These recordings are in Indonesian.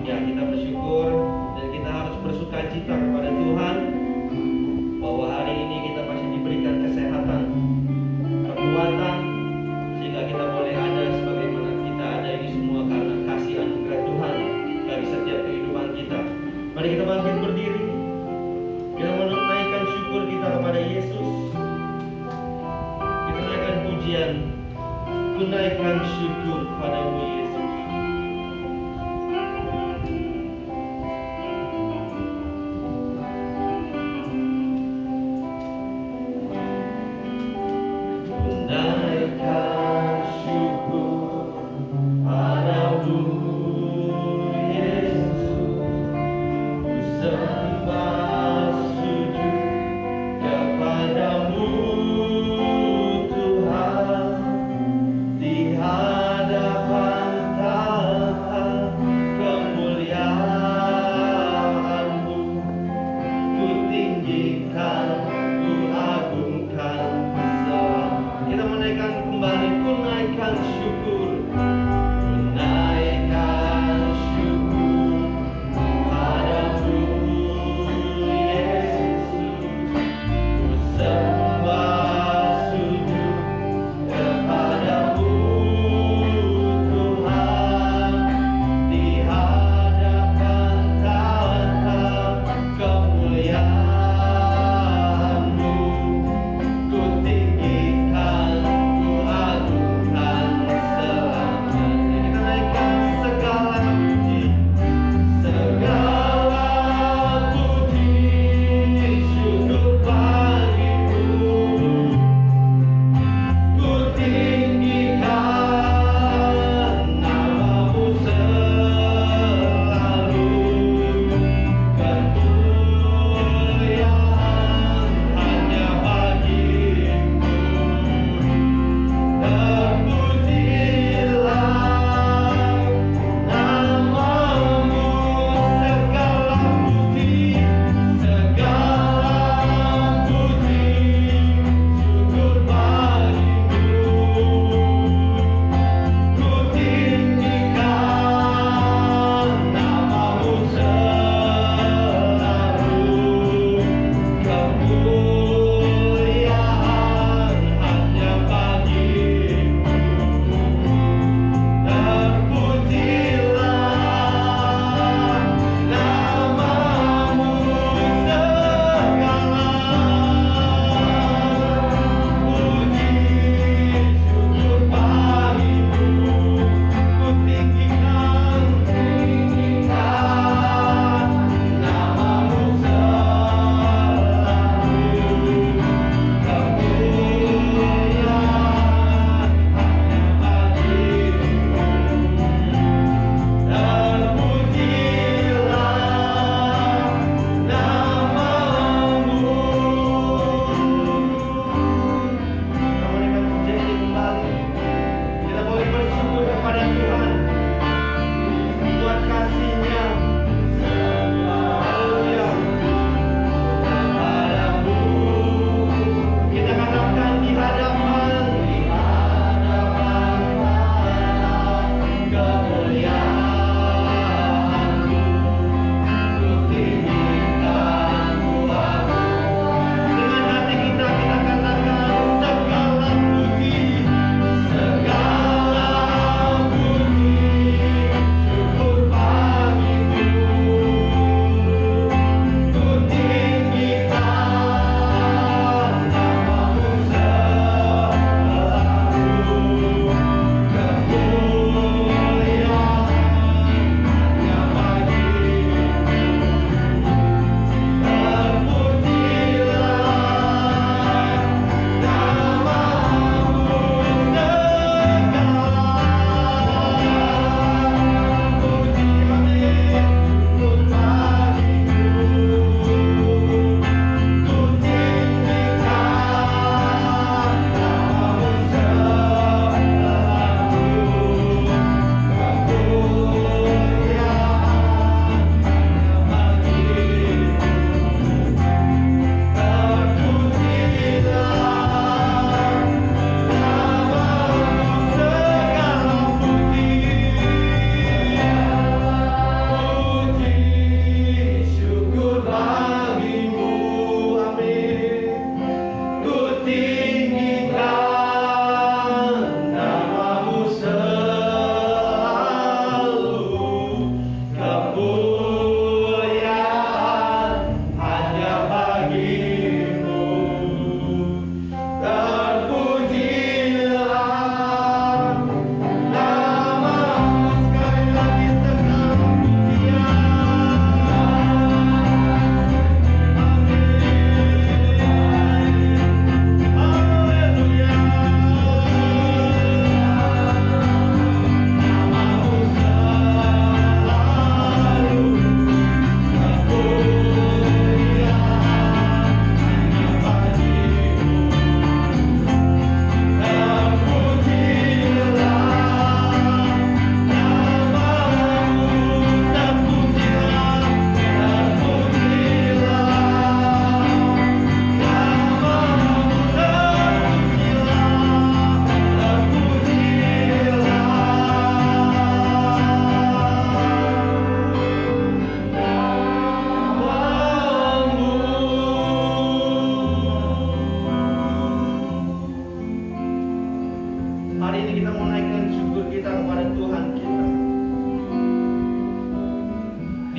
Ya, kita bersyukur dan kita harus bersuka cita kepada Tuhan bahwa hari ini kita masih diberikan kesehatan, kekuatan, sehingga kita boleh ada sebagaimana kita ada ini semua karena kasih anugerah Tuhan bagi setiap kehidupan kita. Mari kita bangkit berdiri. Kita menunaikan syukur kita kepada Yesus. Kita naikkan pujian, tunaikan syukur kepadamu Yesus. Tunaikan syukur padamu Yesus. Ku sembah sujud kepadamu Tuhan di hadapan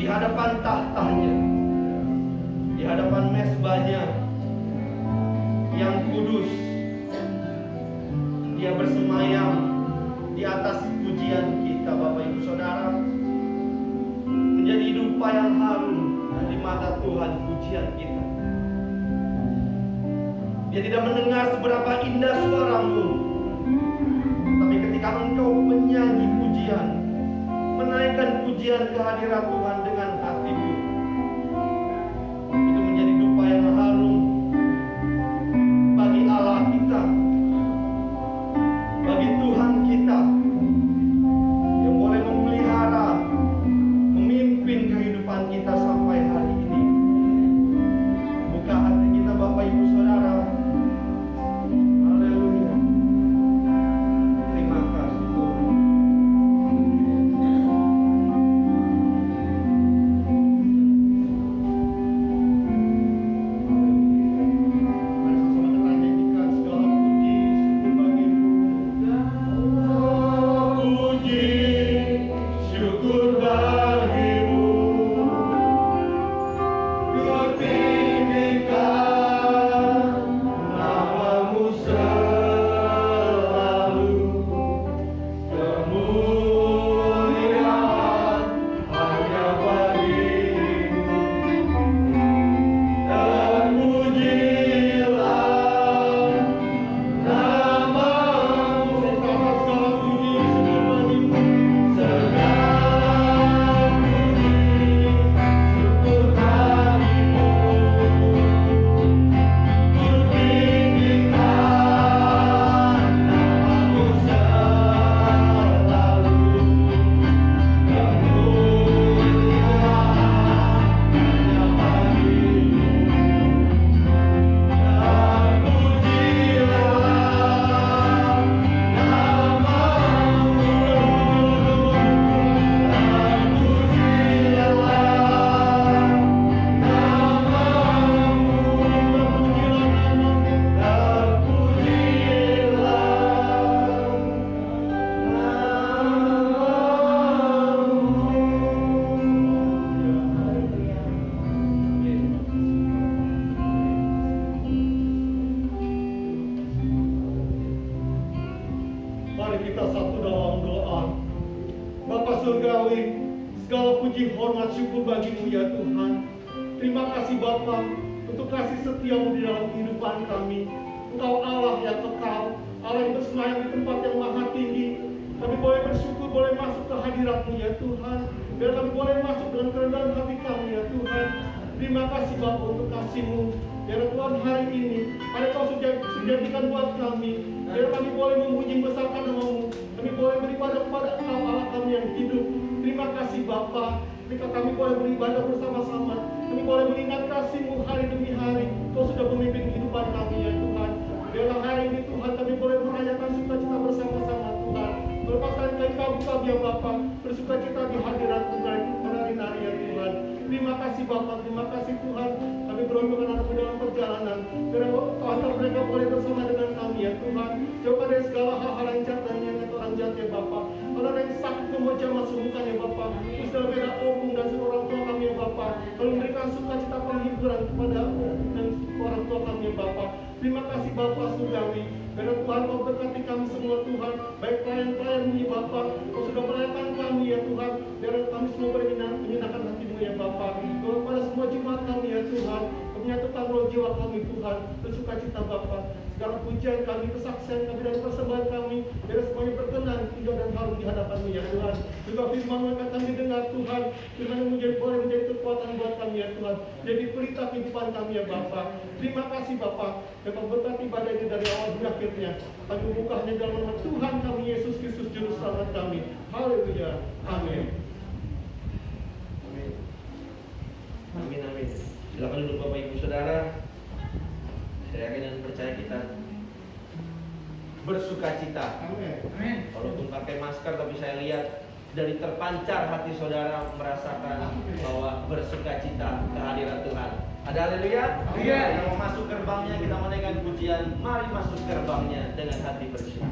di hadapan tahtanya, di hadapan mezbahnya yang kudus. Dia bersemayam di atas pujian kita, Bapak Ibu Saudara. Menjadi dupa yang harum di mata Tuhan pujian kita. Dia tidak mendengar seberapa indah suaramu, tapi ketika engkau menyanyi pujian, menaikkan pujian ke hadirat Tuhan dengan hatimu, itu menjadi dupa yang harum bagi Allah kita, bagi Tuhan kita, yang boleh memelihara, memimpin kehidupan kita sampai hari ini. Buka hati kita, Bapak Ibu Saudara. Haleluya. Terima kasih Tuhan. Silakan duduk Bapak Ibu Saudara. Saya yakin dan percaya kita bersuka cita. Walaupun pakai masker, tapi saya lihat dari terpancar hati saudara merasakan bahwa bersuka cita kehadiran Tuhan. Ada haleluya? Kita mau masuk gerbangnya, kita menaikkan pujian. Mari masuk gerbangnya dengan hati bersyukur.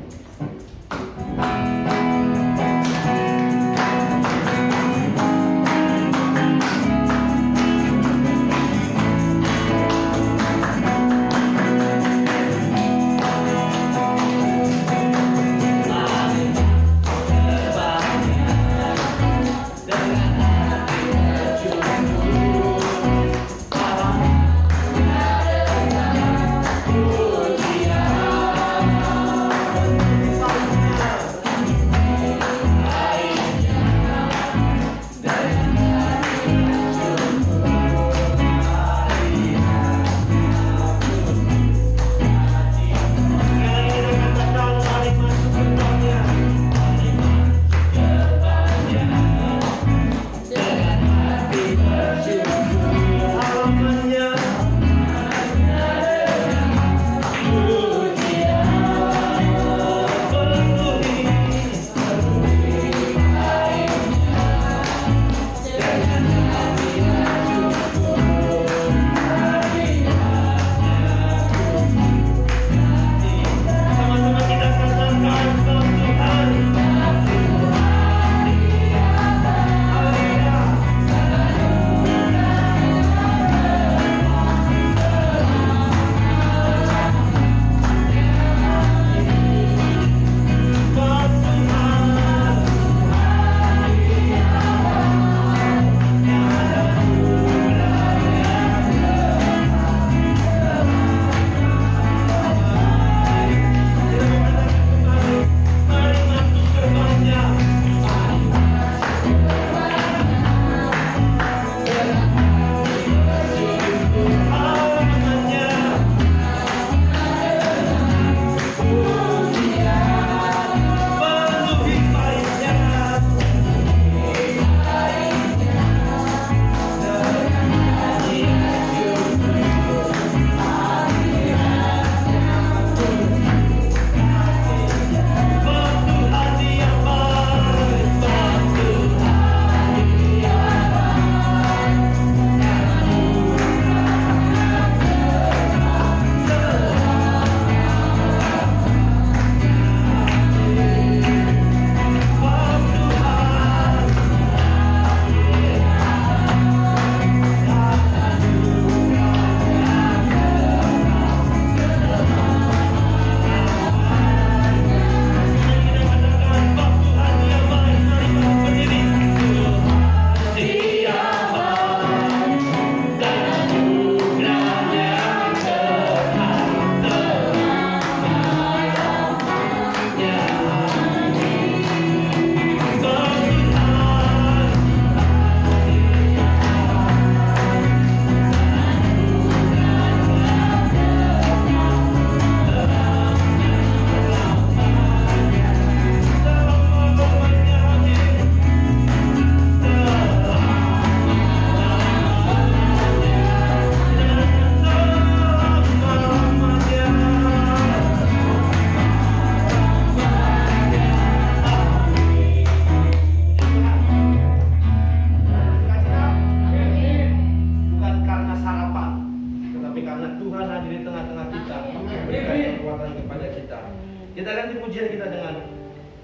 Kita ganti pujian kita dengan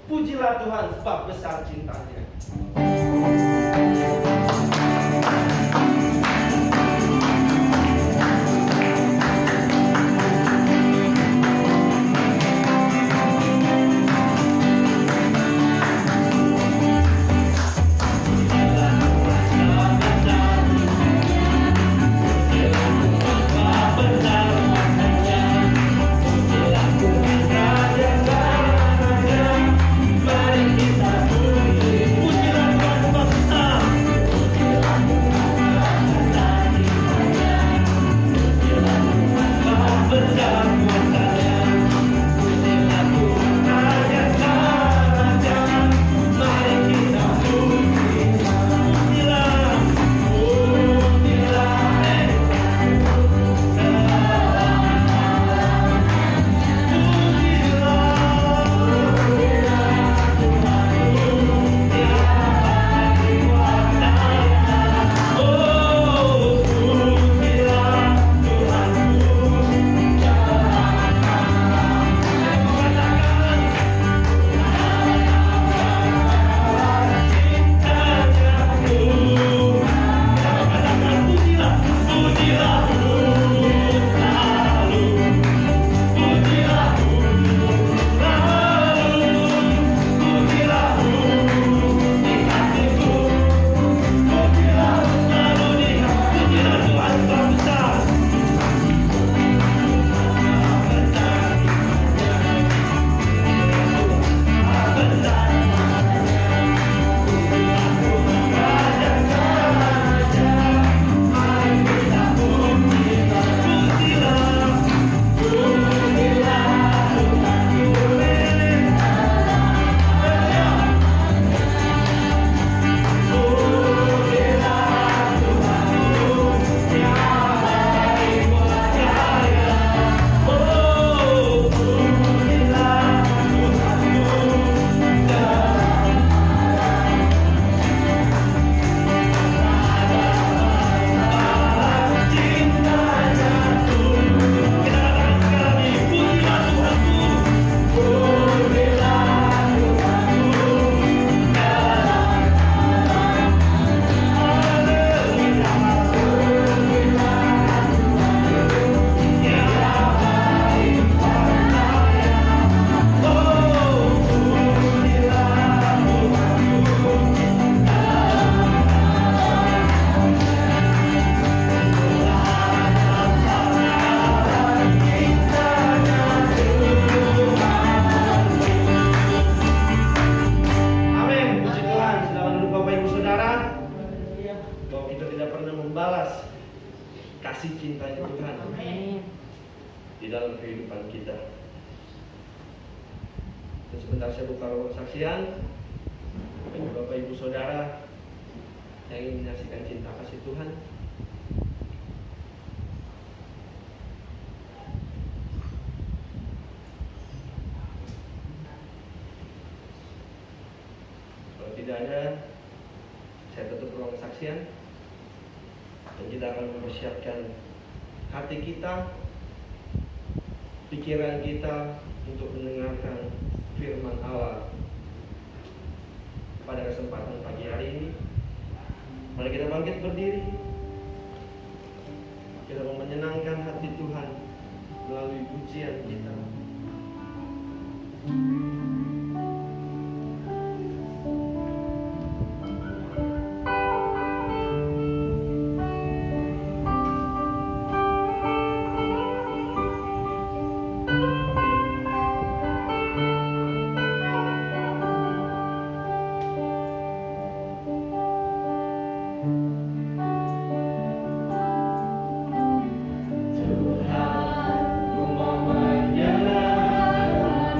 pujilah Tuhan sebab besar cintanya. Kasih cinta Tuhan di dalam kehidupan kita. Dan sebentar saya buka ruang saksian bagi Bapak Ibu Saudara yang ingin menyaksikan cinta kasih Tuhan. Kalau tidak ada, saya tutup ruang saksian. Dan kita akan mempersiapkan hati kita, pikiran kita untuk mendengarkan firman Allah pada kesempatan pagi hari ini. Mari kita bangkit berdiri. Kita mau menyenangkan hati Tuhan melalui pujian kita. Tuhan, ku mau menyenangkan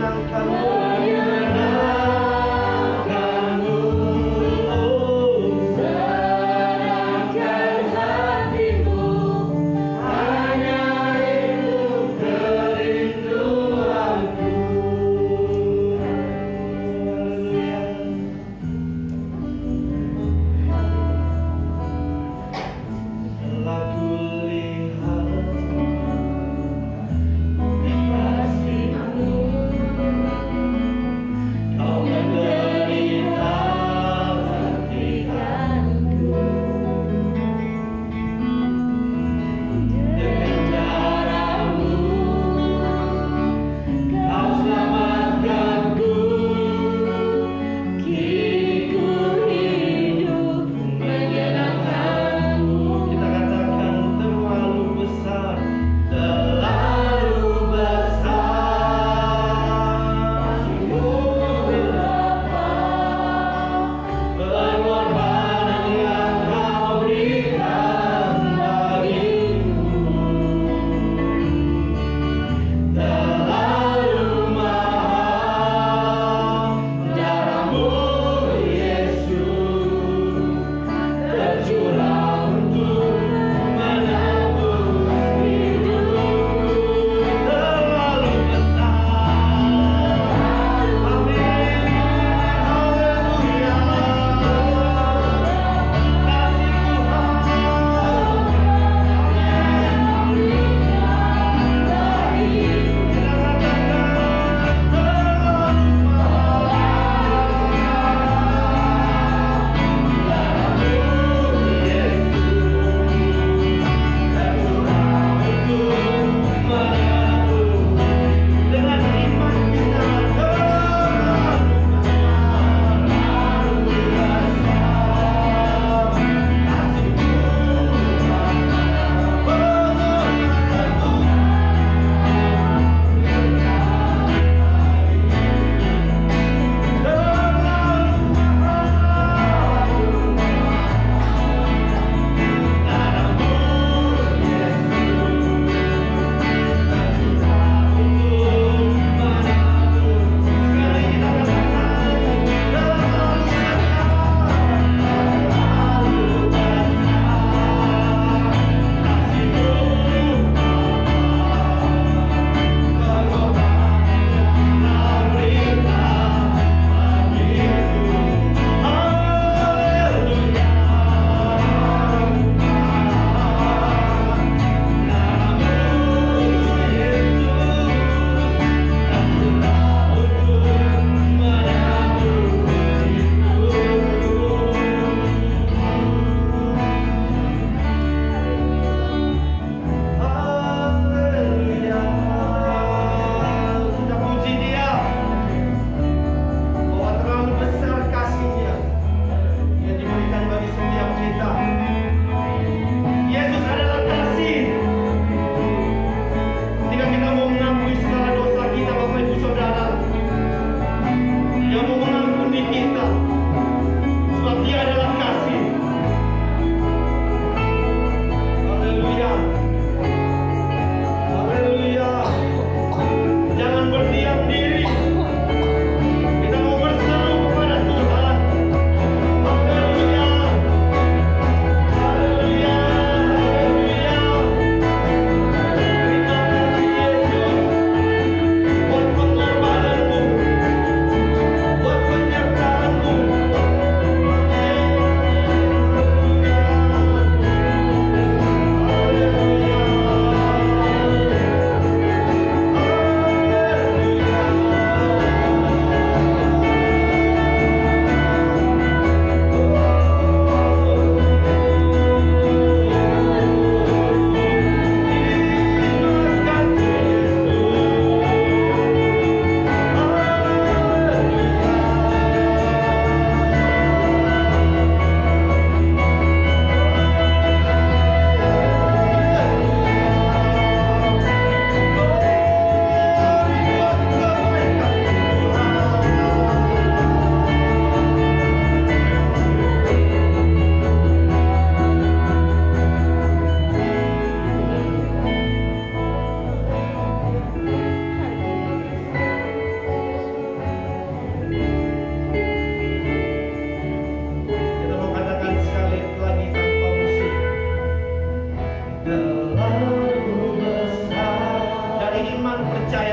menyenangkanmu, menyenangkanmu. Oh, Serahkan hatimu, hanya itu kerinduanku. Telah kulihat Kasih-Mu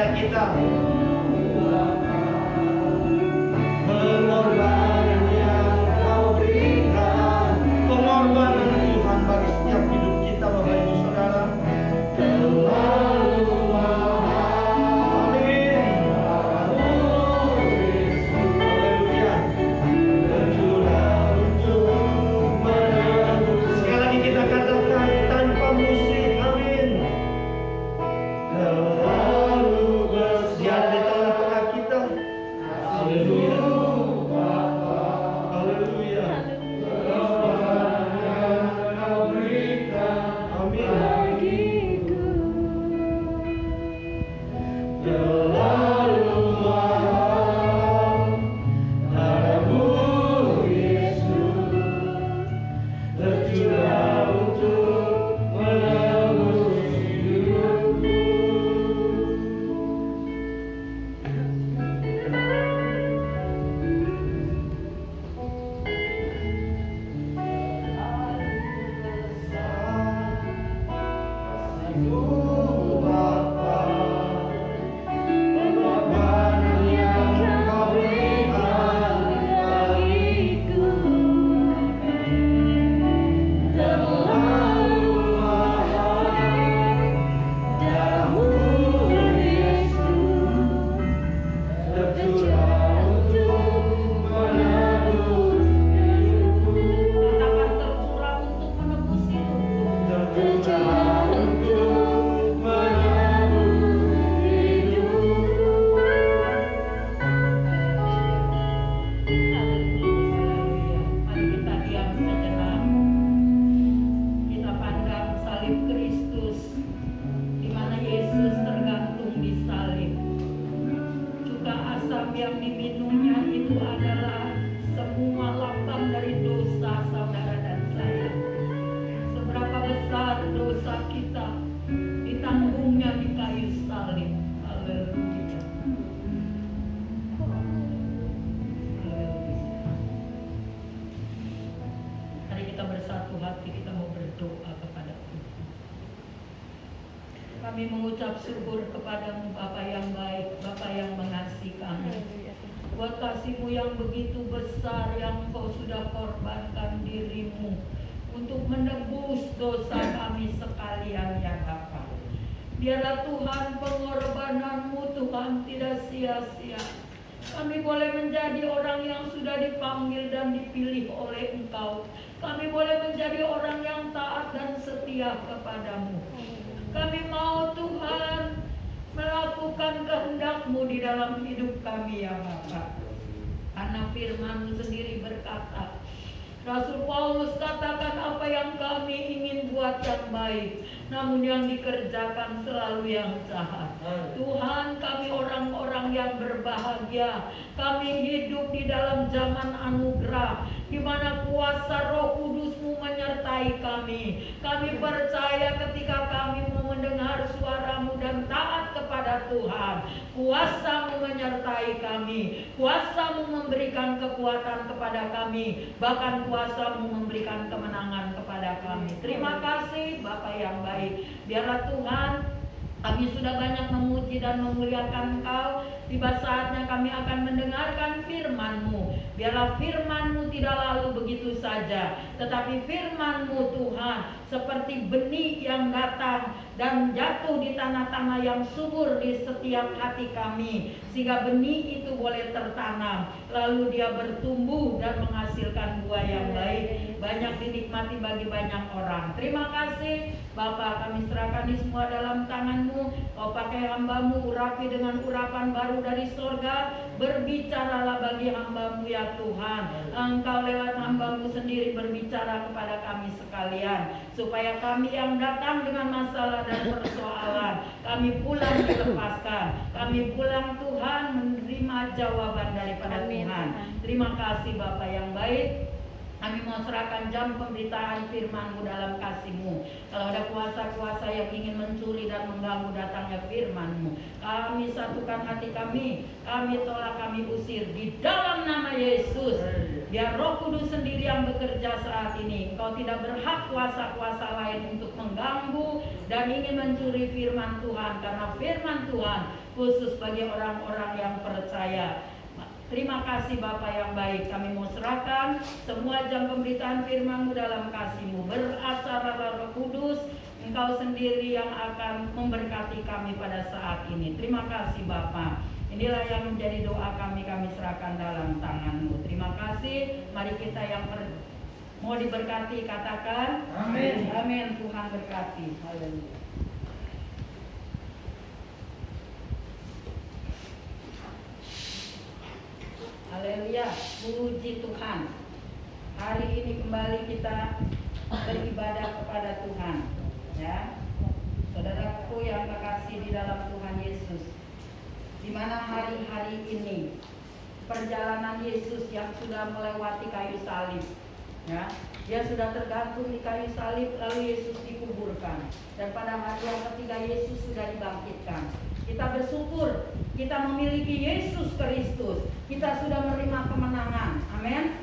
percaya kita. Pengorbanan yang Kau berikan, pengorbanan Tuhan bagi setiap hidup kita, Bapak Ibu Saudara, terlalu mahal. Amin. Haleluya. Berjuang untuk menebus. Sekali lagi kita katakan tanpa musik. Amin. Terlalu bersiap di tengah-tengah kita. Haleluya. Haleluya. Amin. Terlalu mahal darahmu Yesus, tercurah untuk menebus hidupku. Kasih-Mu Bapa, pengorbanan yang Kau berikan bagiku, terlalu mahal darahmu Yesus, tercurah untuk menebus hidupku. Katakan tercurah untuk menebus hidupku. Tercurah untuk menebus hidupku. Mari kita diam sejenak. Kita pandang salib Kristus, di mana Yesus tergantung di salib. Cuka asam yang diminumnya itu adalah semua lapang dari dosa saudara dan saya. Seberapa besar dosa kita ditanggungnya di kayu salib. Haleluya. Mari kita bersatu hati, kita mau berdoa kepada Tuhan. Kami mengucap syukur kepadamu Bapa yang baik, Bapa yang mengasihi kami. Buat kasih-Mu yang begitu besar yang Engkau sudah korbankan diri-Mu untuk menebus dosa kami sekalian ya Bapa. Biarlah Tuhan pengorbanan-Mu Tuhan tidak sia-sia. Kami boleh menjadi orang yang sudah dipanggil dan dipilih oleh Engkau. Kami boleh menjadi orang yang taat dan setia kepadamu. Kami mau Tuhan melakukan kehendak-Mu di dalam hidup kami ya Bapa. Karena firman-Mu sendiri berkata, Rasul Paulus katakan apa yang kami ingin buat yang baik, namun yang dikerjakan selalu yang jahat. Tuhan, kami orang-orang yang berbahagia. Kami hidup di dalam zaman anugerah, di mana kuasa Roh Kudus-Mu menyertai kami. Kami percaya ketika kami mau mendengar suara-Mu dan taat kepada Tuhan, kuasa-Mu menyertai kami. Kuasa-Mu memberikan kekuatan kepada kami, bahkan kuasa-Mu memberikan kemenangan kepada kami. Terima kasih Bapa yang baik. Biarlah Tuhan, kami sudah banyak memuji dan memuliakan Engkau. Tiba saatnya kami akan mendengarkan firman-Mu. Biarlah firman-Mu tidak lalu begitu saja, tetapi firman-Mu Tuhan seperti benih yang datang dan jatuh di tanah-tanah yang subur di setiap hati kami, sehingga benih itu boleh tertanam, lalu dia bertumbuh dan menghasilkan buah yang baik, banyak dinikmati bagi banyak orang. Terima kasih Bapa, kami serahkan ini semua dalam tangan-Mu. Kau pakai hamba-Mu, urapi dengan urapan baru dari sorga. Berbicaralah bagi hamba-Mu ya Tuhan. Engkau lewat hamba-Mu sendiri berbicara kepada kami sekalian, supaya kami yang datang dengan masalah dan persoalan, kami pulang dilepaskan. Kami pulang Tuhan menerima jawaban daripada Tuhan. Terima kasih Bapa yang baik. Kami mau serahkan jam pemberitaan firman-Mu dalam kasih-Mu. Kalau ada kuasa-kuasa yang ingin mencuri dan mengganggu datangnya firman-Mu, kami satukan hati kami tolak, kami usir di dalam nama Yesus. Biar Roh Kudus sendiri yang bekerja saat ini. Engkau tidak berhak kuasa-kuasa lain untuk mengganggu dan ingin mencuri firman Tuhan, karena firman Tuhan khusus bagi orang-orang yang percaya. Terima kasih Bapa yang baik, kami mau serahkan semua jam pemberitaan firman-Mu dalam kasih-Mu. Beracara Roh Kudus, Engkau sendiri yang akan memberkati kami pada saat ini. Terima kasih Bapa. Inilah yang menjadi doa kami serahkan dalam tangan-Mu. Terima kasih, mari kita yang mau diberkati katakan amin. Amin. Tuhan berkati. Haleluya. Haleluya, puji Tuhan. Hari ini kembali kita beribadah kepada Tuhan, ya. Saudaraku yang terkasih di dalam Tuhan Yesus, di mana hari-hari ini perjalanan Yesus yang sudah melewati kayu salib, ya. Dia sudah tergantung di kayu salib, lalu Yesus dikuburkan, dan pada hari yang ketiga Yesus sudah dibangkitkan. Kita bersyukur kita memiliki Yesus Kristus. Kita sudah menerima kemenangan. Amin.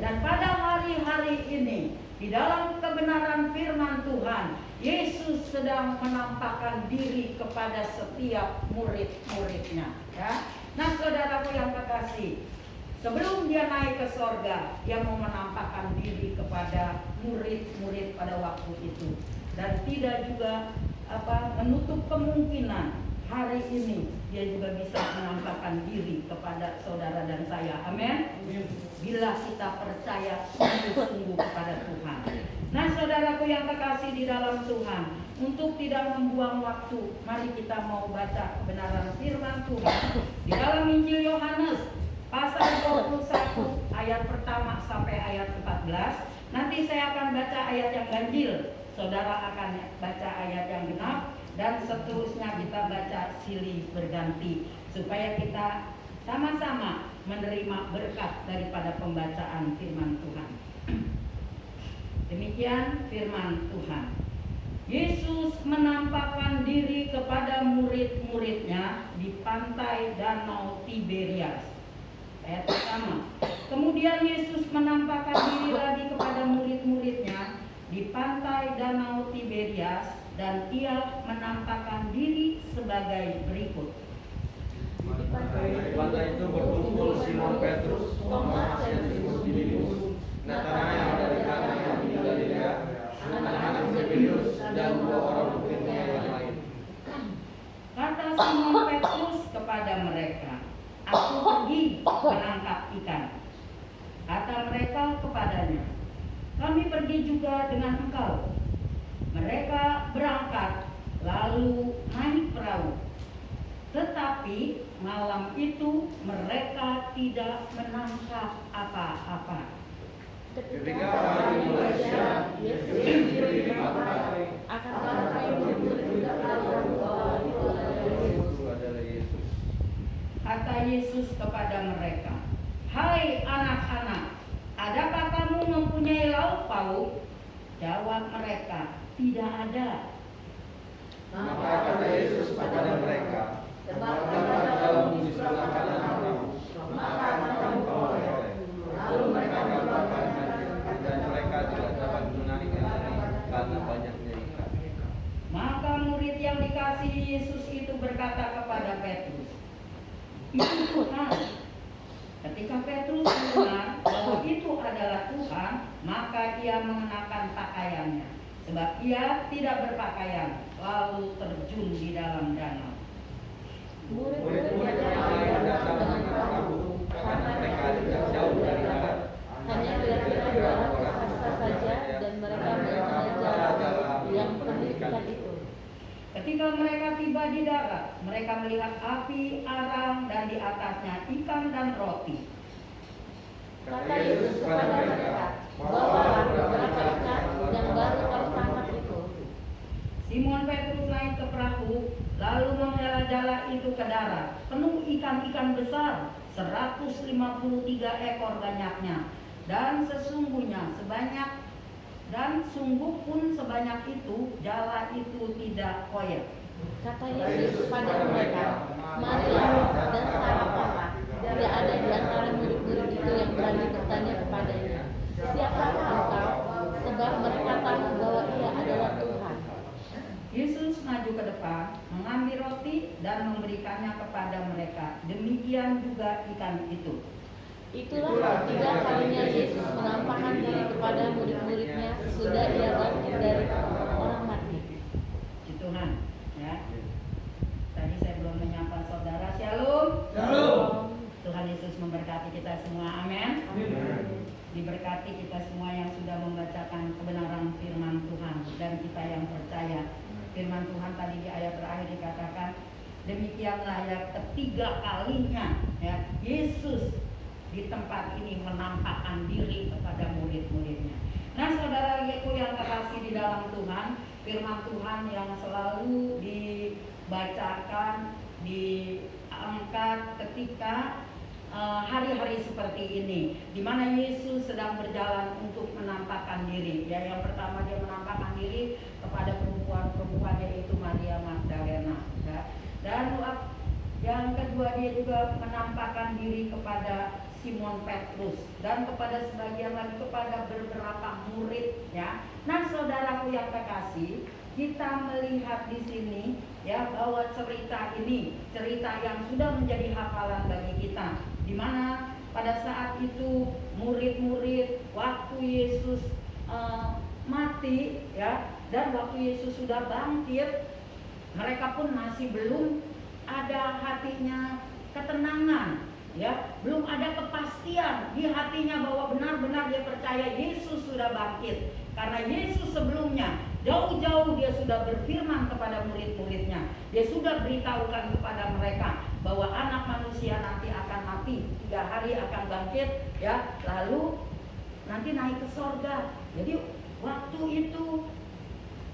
Dan pada hari-hari ini, di dalam kebenaran firman Tuhan, Yesus sedang menampakkan diri kepada setiap murid-muridnya, ya. Nah, saudaraku yang terkasih, sebelum dia naik ke sorga, dia mau menampakkan diri kepada murid-murid pada waktu itu. Dan tidak juga menutup kemungkinan hari ini dia juga bisa menampakkan diri kepada saudara dan saya. Amin. Bila kita percaya sungguh-sungguh kepada Tuhan. Nah, saudaraku yang terkasih di dalam Tuhan, untuk tidak membuang waktu, mari kita mau baca kebenaran firman Tuhan di dalam Injil Yohanes pasal 21 ayat pertama sampai ayat 14. Nanti saya akan baca ayat yang ganjil, saudara akan baca ayat yang genap, dan seterusnya kita baca silih berganti supaya kita sama-sama menerima berkat daripada pembacaan firman Tuhan. Demikian firman Tuhan. Yesus menampakkan diri kepada murid-muridnya di pantai Danau Tiberias. Ayat pertama. Kemudian Yesus menampakkan diri lagi kepada murid-muridnya di pantai Danau Tiberias, dan ia menampakkan diri sebagai berikut. Di pantai itu berkumpul Simon Petrus, Thomas yang disebut Didimus, Natanael dari Kana yang di Galilea, anak-anak Zebedius, dan dua orang muridnya yang lain. Kata Simon Petrus kepada mereka, "Aku pergi menangkap ikan." Kata mereka kepadanya, "Kami pergi juga dengan engkau." Mereka berangkat lalu naik perahu. Tetapi malam itu mereka tidak menangkap apa-apa. Ketika hari mulai siang, Yesus berdiri di pantai. Akan tetapi murid tidak tahu bahwa itu adalah Yesus. Kata Yesus kepada mereka, "Hai anak-anak, adakah kamu mempunyai lauk pauk?" Jawab mereka, "Tidak ada." Maka kata Yesus kepada mereka, "Tempatkanlah dalam di sebelah kanan perahu, maka akan kamu peroleh." Lalu mereka melakukannya, dan mereka tidak dapat menariknya lagi karena banyaknya ikan. Maka murid yang dikasihi Yesus itu berkata kepada Petrus, "Itu Tuhan." Ketika Petrus mendengar bahwa itu adalah Tuhan, maka ia mengenakan pakaiannya, sebab ia tidak berpakaian, lalu terjun di dalam danau. Murid-murid yang lain datang dengan perahu, karena mereka tidak jauh dari darat. hanya kira-kira 200 hasta saja, dan mereka mengejar yang penuh ikan itu. Ketika mereka tiba di darat, mereka melihat api arang dan di atasnya ikan dan roti. Kata Yesus kepada mereka, "Bawalah beberapa ikan yang baru kamu tangkap itu." Simon Petrus naik ke perahu, lalu menghela jala itu ke darat, penuh ikan-ikan besar, 153 ekor banyaknya. Dan sungguh pun sebanyak itu jala itu tidak koyak. Kata Yesus pada mereka, marilah dan sarapanlah. Tidak ada di antara murid-murid itu yang berani bertanya kepadanya, siapakah engkau? Sebab mereka tahu bahwa ia adalah Tuhan. Yesus maju ke depan, mengambil roti dan memberikannya kepada mereka. Demikian juga ikan itu. Itulah ketiga kalinya Yesus menampakkan diri kepada murid-muridnya sesudah ia bangkit dari orang mati. Puji Tuhan, ya. Tadi saya belum menyapa saudara. Shalom. Shalom. Tuhan Yesus memberkati kita semua. Amin. Diberkati kita semua yang sudah membacakan kebenaran firman Tuhan dan kita yang percaya. Firman Tuhan tadi di ayat terakhir dikatakan, demikianlah ya ketiga kalinya ya Yesus di tempat ini menampakkan diri kepada murid-muridnya. Nah, saudara-saudaraku yang terkasih di dalam Tuhan, firman Tuhan yang selalu dibacakan, diangkat ketika hari-hari seperti ini, di mana Yesus sedang berjalan untuk menampakkan diri. Ya, yang pertama dia menampakkan diri kepada perempuan yaitu Maria Magdalena. Ya. Dan yang kedua dia juga menampakkan diri kepada Simon Petrus dan kepada sebagian lagi kepada beberapa murid. Ya. Nah, saudaraku yang terkasih, kita melihat di sini ya bahwa cerita ini cerita yang sudah menjadi hafalan bagi kita, di mana pada saat itu murid-murid waktu Yesus mati ya, dan waktu Yesus sudah bangkit, mereka pun masih belum ada hatinya ketenangan ya, belum ada kepastian di hatinya bahwa benar-benar dia percaya Yesus sudah bangkit. Karena Yesus sebelumnya jauh-jauh dia sudah berfirman kepada murid-muridnya, dia sudah beritahukan kepada mereka bahwa anak manusia nanti akan mati, 3 hari akan bangkit ya, lalu nanti naik ke sorga. Jadi waktu itu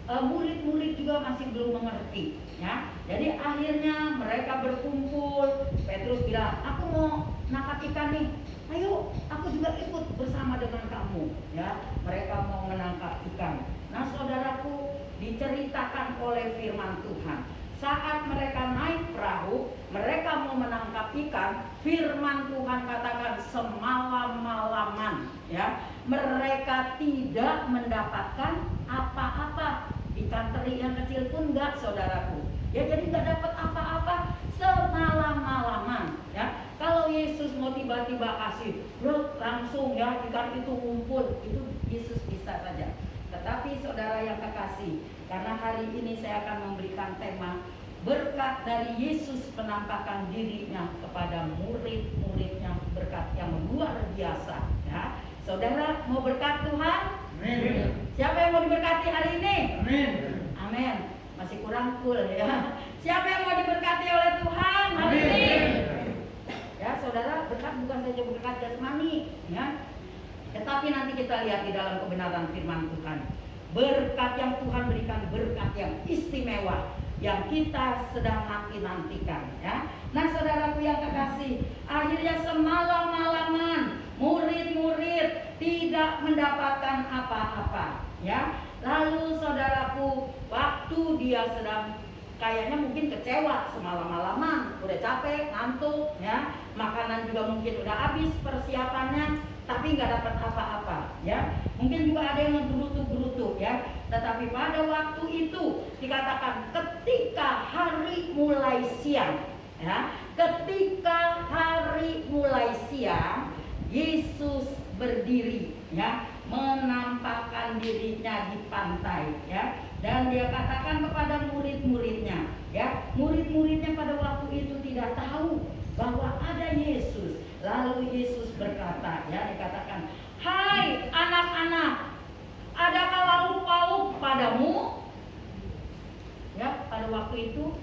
murid-murid juga masih belum mengerti ya. Jadi akhirnya mereka berkumpul. Petrus bilang, aku mau nangkap ikan nih, ayo aku juga ikut bersama dengan kamu ya. Mereka mau menangkap ikan. Nah, saudaraku, diceritakan oleh firman Tuhan, saat mereka naik perahu, mereka mau menangkap ikan, firman Tuhan katakan semalam-malaman ya, mereka tidak mendapatkan apa-apa. Ikan teri yang kecil pun enggak, saudaraku ya. Jadi enggak dapat apa-apa semalam-malaman ya. Kalau Yesus mau tiba-tiba kasih langsung ya ikan itu ngumpul, itu Yesus bisa saja. Tetapi saudara yang kekasih, karena hari ini saya akan memberikan tema berkat dari Yesus penampakan dirinya kepada murid-muridnya, berkat yang luar biasa ya. Saudara mau berkat Tuhan? Amin. Siapa yang mau diberkati hari ini? Amin. Amin. Masih kurang cool ya. Siapa yang mau diberkati oleh Tuhan hari ini? Ya, saudara, berkat bukan saja berkat jasmani ya, tetapi nanti kita lihat di dalam kebenaran firman Tuhan, berkat yang Tuhan berikan, berkat yang istimewa yang kita sedang nanti-nantikan ya. Nah, saudaraku yang kekasih, akhirnya semalam-malaman murid-murid tidak mendapatkan apa-apa ya. Lalu saudaraku, waktu dia sedang kayaknya mungkin kecewa semalam-malaman, udah capek, ngantuk ya, makanan juga mungkin udah habis persiapannya, tapi nggak dapat apa-apa ya. Mungkin juga ada yang gerutu-gerutu ya. Tetapi pada waktu itu dikatakan ketika hari mulai siang ya, ketika hari mulai siang, Yesus berdiri ya, menampakkan dirinya di pantai ya, dan dia katakan kepada murid-muridnya ya. Murid-muridnya pada waktu itu tidak tahu bahwa ada Yesus. Lalu Yesus berkata ya, dikatakan, hai anak-anak, adakah lauk pauk padamu? Ya, pada waktu itu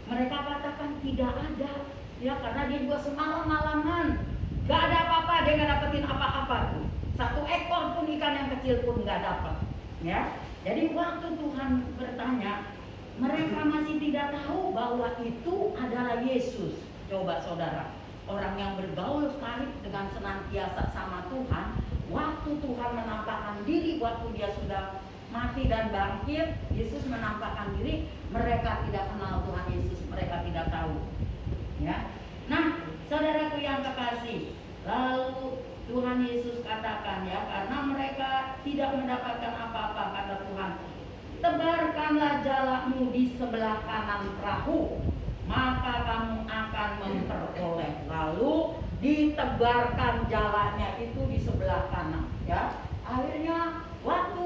mereka katakan tidak ada ya, karena dia juga semalam-malaman gak ada apa-apa, dia gak dapetin apa-apa tuh. 1 ekor pun ikan yang kecil pun gak dapat ya. Jadi waktu Tuhan bertanya, mereka masih tidak tahu bahwa itu adalah Yesus. Coba saudara, orang yang bergaul karib dengan senantiasa sama Tuhan, waktu Tuhan menampakkan diri, waktu dia sudah mati dan bangkit, Yesus menampakkan diri, mereka tidak kenal Tuhan Yesus, mereka tidak tahu. Ya. Nah, saudaraku yang kekasih, lalu Tuhan Yesus katakan, ya, karena mereka tidak mendapatkan apa-apa, kata Tuhan, tebarkanlah jalamu di sebelah kanan perahu, maka kamu akan memperoleh. Lalu ditebarkan jalannya itu di sebelah kanan, ya. Akhirnya waktu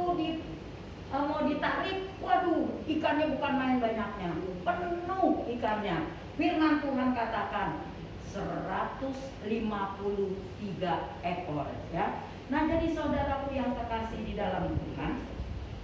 mau ditarik, waduh, ikannya bukan main banyaknya, penuh ikannya. Firman Tuhan katakan 153 ekor, ya. Nah, jadi saudaraku yang kekasih di dalam Tuhan,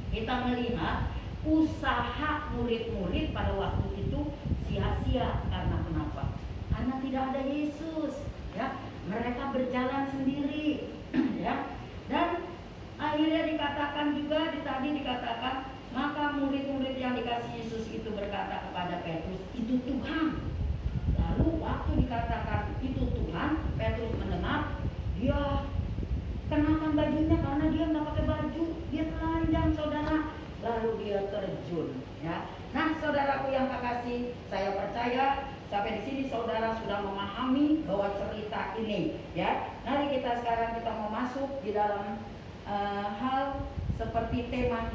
kita melihat usaha murid-murid pada waktu itu sia-sia. Karena kenapa? Karena tidak ada Yesus, ya. Mereka berjalan sendiri, ya. Dan akhirnya dikatakan juga, tadi dikatakan, maka murid-murid yang dikasih Yesus itu berkata kepada Petrus, itu Tuhan. Lalu waktu dikatakan itu Tuhan, Petrus mendengar, dia kenakan bajunya karena dia nggak pakai baju, dia telanjang, saudara. Lalu dia terjun, ya. Nah, saudaraku yang kekasih, saya percaya sampai di sini saudara sudah memahami bahwa cerita ini, ya. Mari kita sekarang mau masuk di dalam hal seperti tema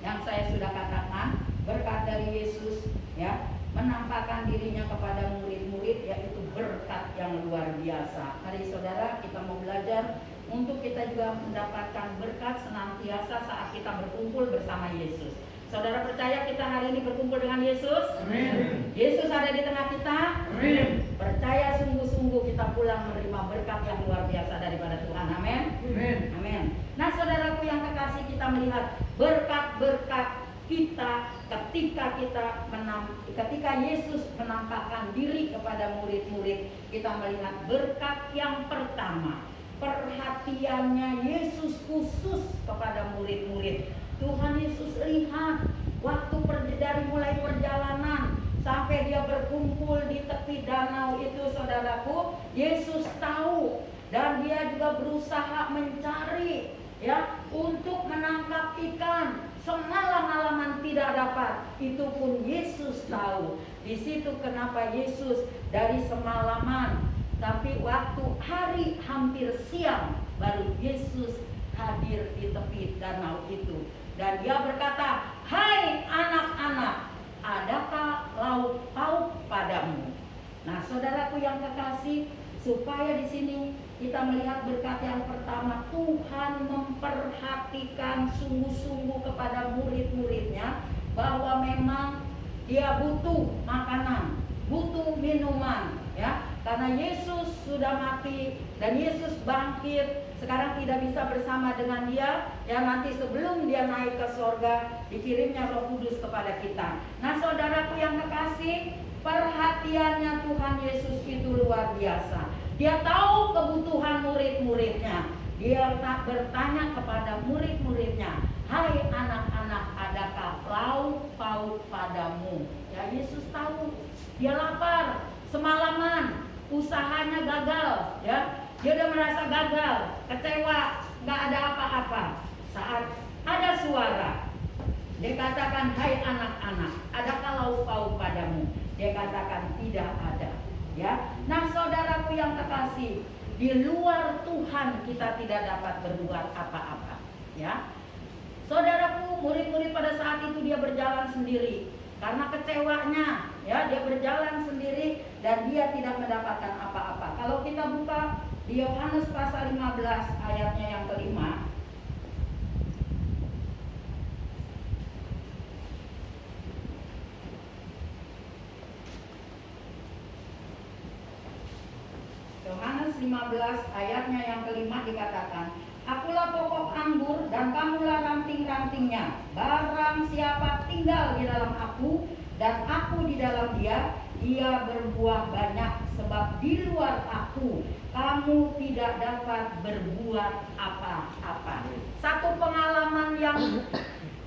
yang saya sudah katakan, berkat dari Yesus, ya, menampakkan dirinya kepada murid-murid, yaitu berkat yang luar biasa. Mari saudara, kita mau belajar untuk kita juga mendapatkan berkat senantiasa saat kita berkumpul bersama Yesus. Saudara percaya kita hari ini berkumpul dengan Yesus? Amin. Yesus ada di tengah kita? Amin. Percaya sungguh-sungguh kita pulang menerima berkat yang luar biasa daripada Tuhan. Amin. Amin. Amin. Nah, saudaraku yang kekasih, kita melihat berkat-berkat kita ketika Yesus menampakkan diri kepada murid-murid, kita melihat berkat yang pertama, perhatiannya Yesus khusus kepada murid-murid. Tuhan Yesus lihat waktu dari mulai perjalanan sampai dia berkumpul di tepi danau itu, saudaraku, Yesus tahu dan dia juga berusaha mencari, ya, untuk menangkap ikan. Semalam-malaman tidak dapat, itu pun Yesus tahu. Di situ kenapa Yesus dari semalaman, tapi waktu hari hampir siang baru Yesus hadir di tepi danau itu. Dan dia berkata, hai anak-anak, adakah lauk pauk padamu? Nah, saudaraku yang kekasih, supaya di sini kita melihat berkat yang pertama, Tuhan memperhatikan sungguh-sungguh kepada murid-muridnya bahwa memang dia butuh makanan, butuh minuman, ya. Karena Yesus sudah mati dan Yesus bangkit, sekarang tidak bisa bersama dengan dia, ya. Nanti sebelum dia naik ke sorga, dikirimnya Roh Kudus kepada kita. Nah, saudaraku yang kekasih, perhatiannya Tuhan Yesus itu luar biasa. Dia tahu kebutuhan murid-muridnya. Dia tak bertanya kepada murid-muridnya, hai anak-anak, adakah lauk pauk padamu? Ya, Yesus tahu dia lapar, semalaman usahanya gagal, ya. Dia udah merasa gagal, kecewa, nggak ada apa-apa. Saat ada suara, dia katakan, hai anak-anak, adakah lauk pauk padamu? Dia katakan tidak ada, ya. Nah, saudaraku yang kekasih, di luar Tuhan kita tidak dapat berbuat apa-apa, ya. Saudaraku, murid-murid pada saat itu dia berjalan sendiri karena kecewanya, ya. Dia berjalan sendiri dan dia tidak mendapatkan apa-apa. Kalau kita buka di Yohanes pasal 15 ayatnya yang kelima, Yohanes 15 ayatnya yang kelima dikatakan, akulah pokok anggur dan kamulah ranting-rantingnya. Barang siapa tinggal di dalam aku dan aku di dalam dia, ia berbuah banyak, sebab di luar aku kamu tidak dapat berbuat apa-apa. Satu pengalaman yang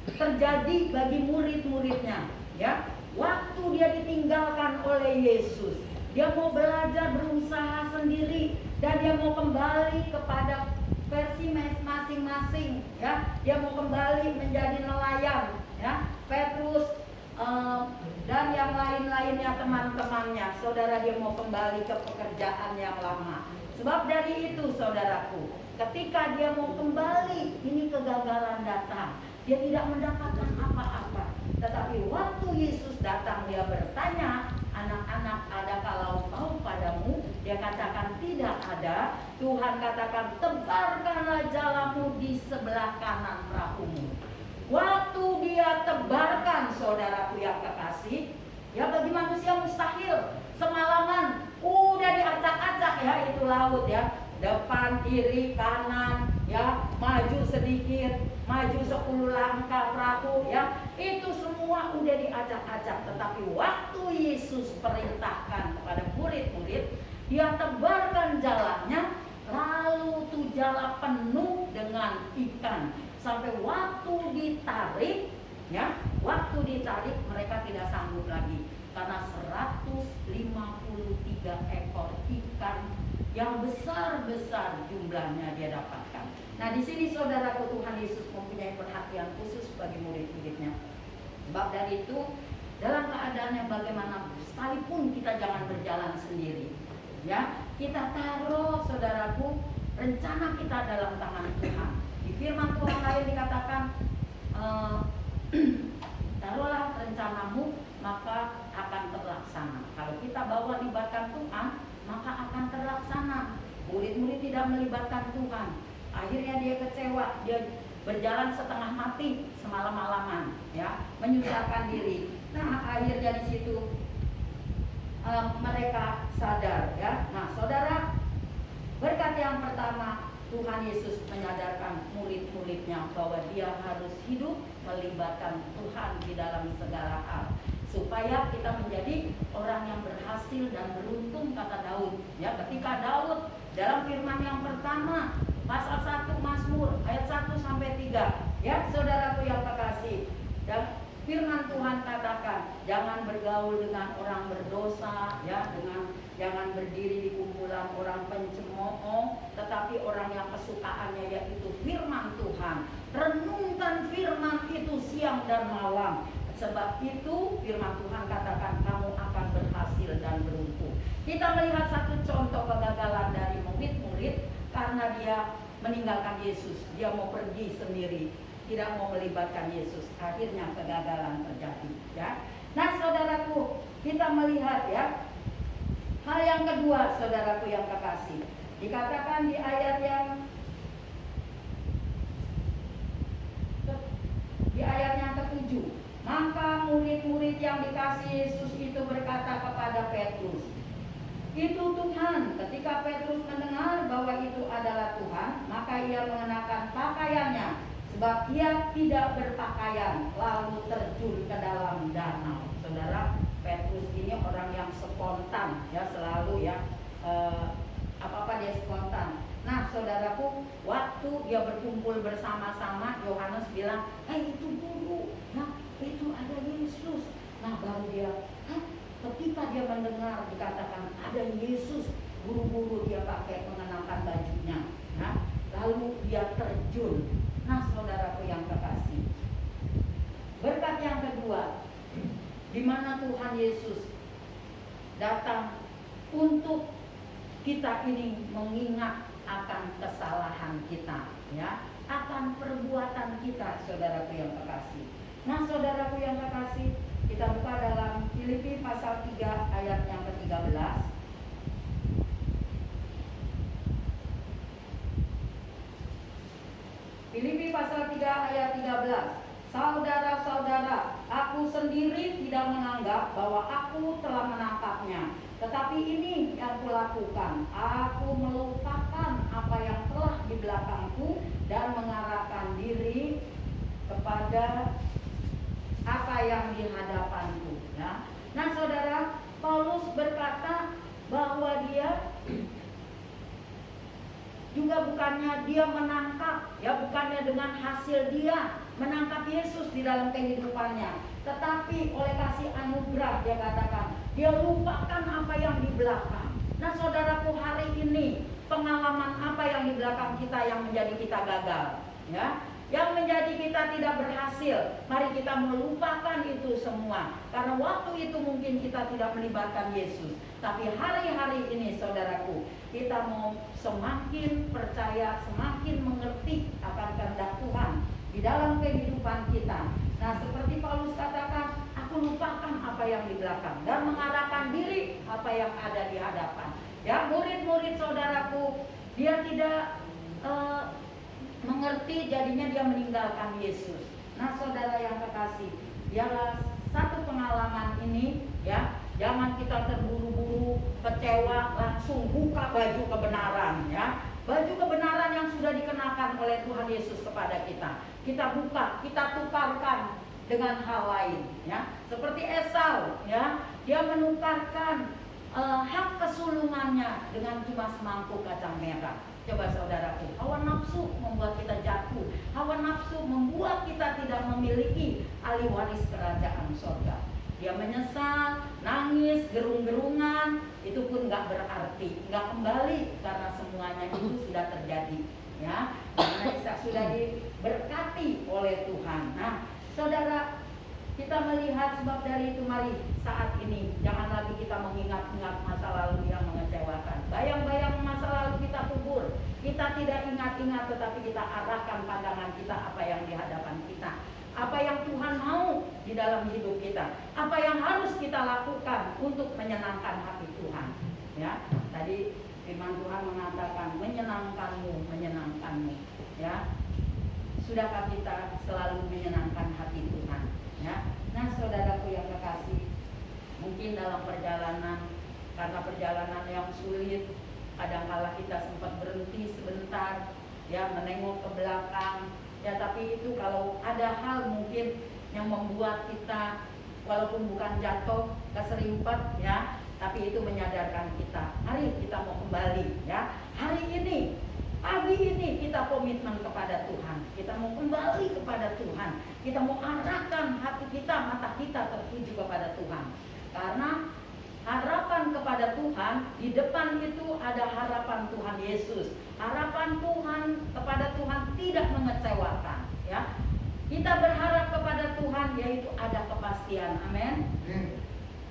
terjadi bagi murid-muridnya, ya. Waktu dia ditinggalkan oleh Yesus, Dia mau belajar berusaha sendiri dan dia mau kembali kepada versi masing-masing, ya. Dia mau kembali menjadi nelayan, ya. Petrus dan yang lain-lainnya teman-temannya, saudara, dia mau kembali ke pekerjaan yang lama. Sebab dari itu, saudaraku, ketika dia mau kembali, ini kegagalan datang. Dia tidak mendapatkan apa-apa. Tetapi waktu Yesus datang, dia bertanya, anak-anak, adakah lauk pauk padamu? Dia katakan tidak ada. Tuhan katakan, tebarkanlah jalamu di sebelah kanan perahumu. Waktu dia tebarkan, saudaraku yang kekasih, ya, bagi manusia mustahil. Semalaman udah diacak-acak, ya, itu laut, ya, depan, kiri, kanan, ya, maju sedikit, maju 10 langkah perahu, ya, itu semua udah diacak-acak. Tetapi waktu Yesus perintahkan kepada murid-murid, dia tebarkan jalannya, lalu tuh jala penuh dengan ikan. Sampai waktu ditarik, ya, waktu ditarik mereka tidak sanggup lagi karena 153 ekor ikan yang besar-besar jumlahnya dia dapatkan. Nah, di sini saudaraku, Tuhan Yesus mempunyai perhatian khusus bagi murid-muridnya. Sebab dari itu, dalam keadaannya bagaimana sekalipun kita jangan berjalan sendiri, ya. Kita taruh, saudaraku, rencana kita dalam tangan Tuhan. Di firman Tuhan lain dikatakan, taruhlah rencanamu maka akan terlaksana. Kalau kita bawa libatkan Tuhan, maka akan terlaksana. Murid-murid tidak melibatkan Tuhan, akhirnya dia kecewa, dia berjalan setengah mati semalam-malaman, ya, menyusahkan diri. Nah, akhirnya di situ mereka sadar, ya. Nah, saudara, berkat yang pertama, Tuhan Yesus menyadarkan murid-muridnya bahwa dia harus hidup melibatkan Tuhan di dalam segala hal, supaya kita menjadi orang yang berhasil dan beruntung, kata Daud, ya. Ketika Daud dalam firman yang pertama, pasal 1 Mazmur ayat 1-3, ya, saudaraku yang kekasih, dan firman Tuhan katakan, jangan bergaul dengan orang berdosa, ya, jangan berdiri di kumpulan orang pencemooh, tetapi orang yang kesukaannya yaitu firman Tuhan. Renungkan firman itu siang dan malam. Sebab itu firman Tuhan katakan kamu akan berhasil dan beruntung. Kita melihat satu contoh kegagalan dari murid-murid karena dia meninggalkan Yesus. Dia mau pergi sendiri, tidak mau melibatkan Yesus. Akhirnya kegagalan terjadi, ya. Nah, saudaraku, kita melihat, ya, hal yang kedua, saudaraku yang kekasih, dikatakan di ayat yang ke-7, maka murid-murid yang dikasih Yesus itu berkata kepada Petrus, itu Tuhan. Ketika Petrus mendengar bahwa itu adalah Tuhan, maka ia mengenakan pakaiannya, sebab ia tidak berpakaian, lalu terjun ke dalam danau. Saudara, Petrus ini orang yang spontan, ya, selalu, ya, apa-apa dia spontan. Nah, saudaraku, waktu dia berkumpul bersama-sama, Yohanes bilang, itu guru, nah, itu ada Yesus. Nah, baru dia, ketika dia mendengar dikatakan ada Yesus, buru-buru dia pakai mengenakan bajunya, nah, lalu dia terjun. Nah, saudaraku yang kekasih, berkat yang kedua, di mana Tuhan Yesus datang untuk kita ini mengingat akan kesalahan kita, ya, akan perbuatan kita, saudaraku yang kekasih. Nah, saudaraku yang kekasih, kita buka dalam Filipi pasal 3 ayat yang ke-13. Filipi pasal 3 ayat 13. Saudara-saudara, aku sendiri tidak menganggap bahwa aku telah menangkapnya, tetapi ini yang kulakukan, aku melupakan apa yang telah di belakangku dan mengarahkan diri kepada apa yang di hadapanku, ya. Nah, saudara, Paulus berkata bahwa dia juga bukannya dia menangkap, ya, bukannya dengan hasil dia menangkap Yesus di dalam kehidupannya, tetapi oleh kasih anugerah dia katakan dia lupa melupakan apa yang di belakang. Nah saudaraku, hari ini pengalaman apa yang di belakang kita yang menjadi kita gagal, ya, yang menjadi kita tidak berhasil. Mari kita melupakan itu semua, karena waktu itu mungkin kita tidak melibatkan Yesus. Tapi hari-hari ini saudaraku, kita mau semakin percaya, semakin mengerti akan kehendak Tuhan di dalam kehidupan kita. Nah seperti Paulus katakan, aku lupakan apa yang di belakang dan mengarahkan diri apa yang ada di hadapan. Ya, murid-murid saudaraku, dia tidak mengerti, jadinya dia meninggalkan Yesus. Nah saudara yang kekasih, biarlah satu pengalaman ini, ya, jangan kita terburu-buru, kecewa, langsung buka baju kebenaran, ya. Baju kebenaran yang sudah dikenakan oleh Tuhan Yesus kepada kita, kita buka, kita tukarkan dengan hal lain, ya. Seperti Esau, ya, dia menukarkan hak kesulungannya dengan cuma semangkuk kacang merah. Coba saudaraku, hawa nafsu membuat kita jatuh, hawa nafsu membuat kita tidak memiliki ahli waris kerajaan surga. Dia menyesal, nangis, gerung-gerungan, itu pun nggak berarti, nggak kembali karena semuanya itu sudah terjadi, ya. Karena Ishak sudah diberkati oleh Tuhan. Nah, saudara, kita melihat sebab dari itu, mari saat ini jangan lagi kita mengingat-ingat masa lalu yang mengecewakan. Bayang-bayang masa lalu kita kubur. Kita tidak ingat-ingat, tetapi kita arahkan pandangan kita apa yang di hadapan kita. Apa yang Tuhan mau di dalam hidup kita. Apa yang harus kita lakukan untuk menyenangkan hati Tuhan. Ya, tadi firman Tuhan mengatakan menyenangkanmu, menyenangkanmu. Ya, sudahkah kita selalu menyenangkan hati Tuhan? Ya. Nah saudaraku yang kekasih, mungkin dalam perjalanan, karena perjalanan yang sulit, kadangkala kita sempat berhenti sebentar, ya, menengok ke belakang, ya, tapi itu kalau ada hal mungkin yang membuat kita, walaupun bukan jatuh keserimpet, ya, tapi itu menyadarkan kita, mari kita mau kembali, ya, hari ini, pagi ini kita komitmen kepada Tuhan. Kita mau kembali kepada Tuhan. Kita mau arahkan hati kita, mata kita tertuju kepada Tuhan. Karena harapan kepada Tuhan, di depan itu ada harapan Tuhan Yesus. Harapan Tuhan kepada Tuhan tidak mengecewakan, ya. Kita berharap kepada Tuhan yaitu ada kepastian. Amin.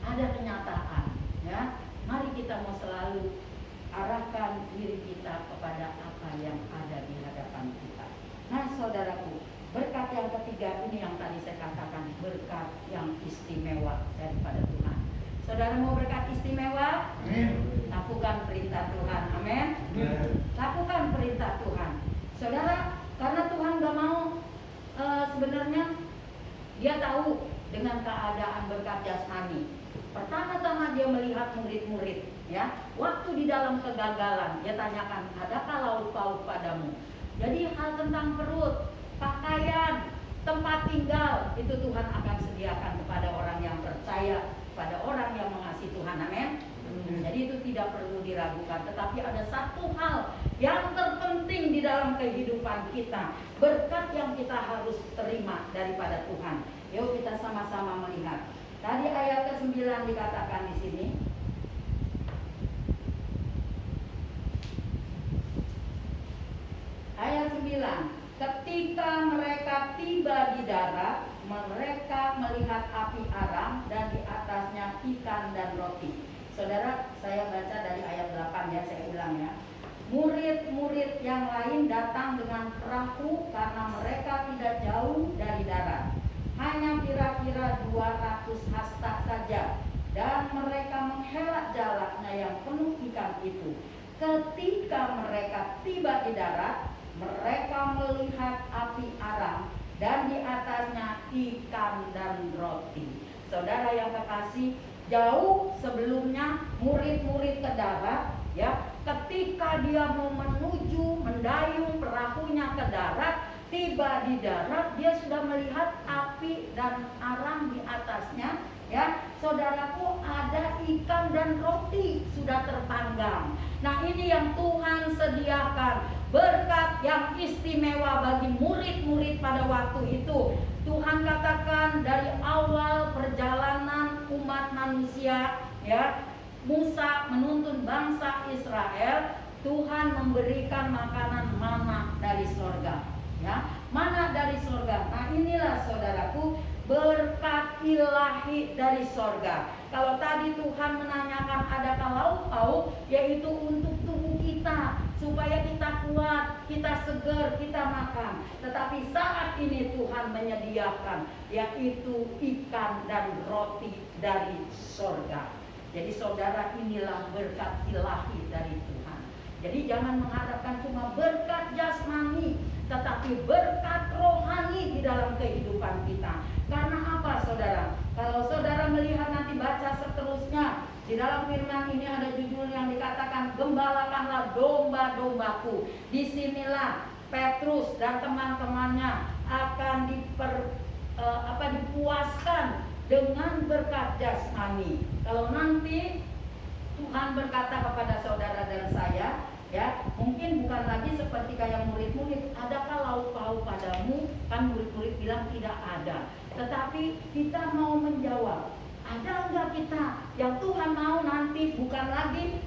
Ada kenyataan, ya. Mari kita mau selalu arahkan diri kita kepada apa yang ada di hadapan kita. Nah saudaraku, berkat yang ketiga ini yang tadi saya katakan, berkat yang istimewa daripada Tuhan. Saudara mau berkat istimewa? Amin. Lakukan perintah Tuhan. Amin. Lakukan perintah Tuhan. Saudara, karena Tuhan gak mau, sebenarnya dia tahu dengan keadaan berkat jasmani. Pertama-tama dia melihat murid-murid, ya, waktu di dalam kegagalan dia tanyakan, adakah lauk pauk padamu? Jadi hal tentang perut, pakaian, tempat tinggal itu Tuhan akan sediakan kepada orang yang percaya, pada orang yang mengasihi Tuhan. Amin. Jadi itu tidak perlu diragukan. Tetapi ada satu hal yang terpenting di dalam kehidupan kita, berkat yang kita harus terima daripada Tuhan. Yuk kita sama-sama melihat. Tadi ayat ke-9 dikatakan di sini. Ayat 9. Ketika mereka tiba di darat, mereka melihat api arang dan di atasnya ikan dan roti. Saudara, saya baca dari ayat 8 ya, saya ulang ya. Murid-murid yang lain datang dengan perahu karena mereka tidak jauh dari darat. Hanya kira-kira 200 hasta saja, dan mereka menghelat jalannya yang penuh ikan itu. Ketika mereka tiba di darat, mereka melihat api arang dan di atasnya ikan dan roti. Saudara yang kekasih, jauh sebelumnya murid-murid ke darat, ya, ketika dia mau menuju mendayung perahunya ke darat, tiba di darat, dia sudah melihat api dan arang di atasnya, ya. Saudaraku, ada ikan dan roti sudah terpanggang. Nah, ini yang Tuhan sediakan, berkat yang istimewa bagi murid-murid pada waktu itu. Tuhan katakan dari awal perjalanan umat manusia, ya, Musa menuntun bangsa Israel, Tuhan memberikan makanan mana dari sorga, ya, mana dari sorga. Nah inilah saudaraku, berkat ilahi dari sorga. Kalau tadi Tuhan menanyakan adakah lauk pauk, yaitu untuk tubuh kita, supaya kita kuat, kita segar, kita makan. Tetapi saat ini Tuhan menyediakan, yaitu ikan dan roti dari sorga. Jadi saudara, inilah berkat ilahi dari Tuhan. Jadi jangan mengharapkan cuma berkat jasmani, tetapi berkat rohani di dalam kehidupan kita. Karena apa saudara? Kalau saudara melihat nanti baca seterusnya, di dalam firman ini ada judul yang dikatakan gembalakanlah domba-dombaku. Disinilah Petrus dan teman-temannya akan dipuaskan dengan berkat jasmani. Kalau nanti Tuhan berkata kepada saudara dan saya, ya, mungkin bukan lagi seperti kayak murid-murid, adakah lauk pauk padamu? Kan murid-murid bilang tidak ada. Tetapi kita mau menjawab, ada enggak kita? Yang Tuhan mau nanti bukan lagi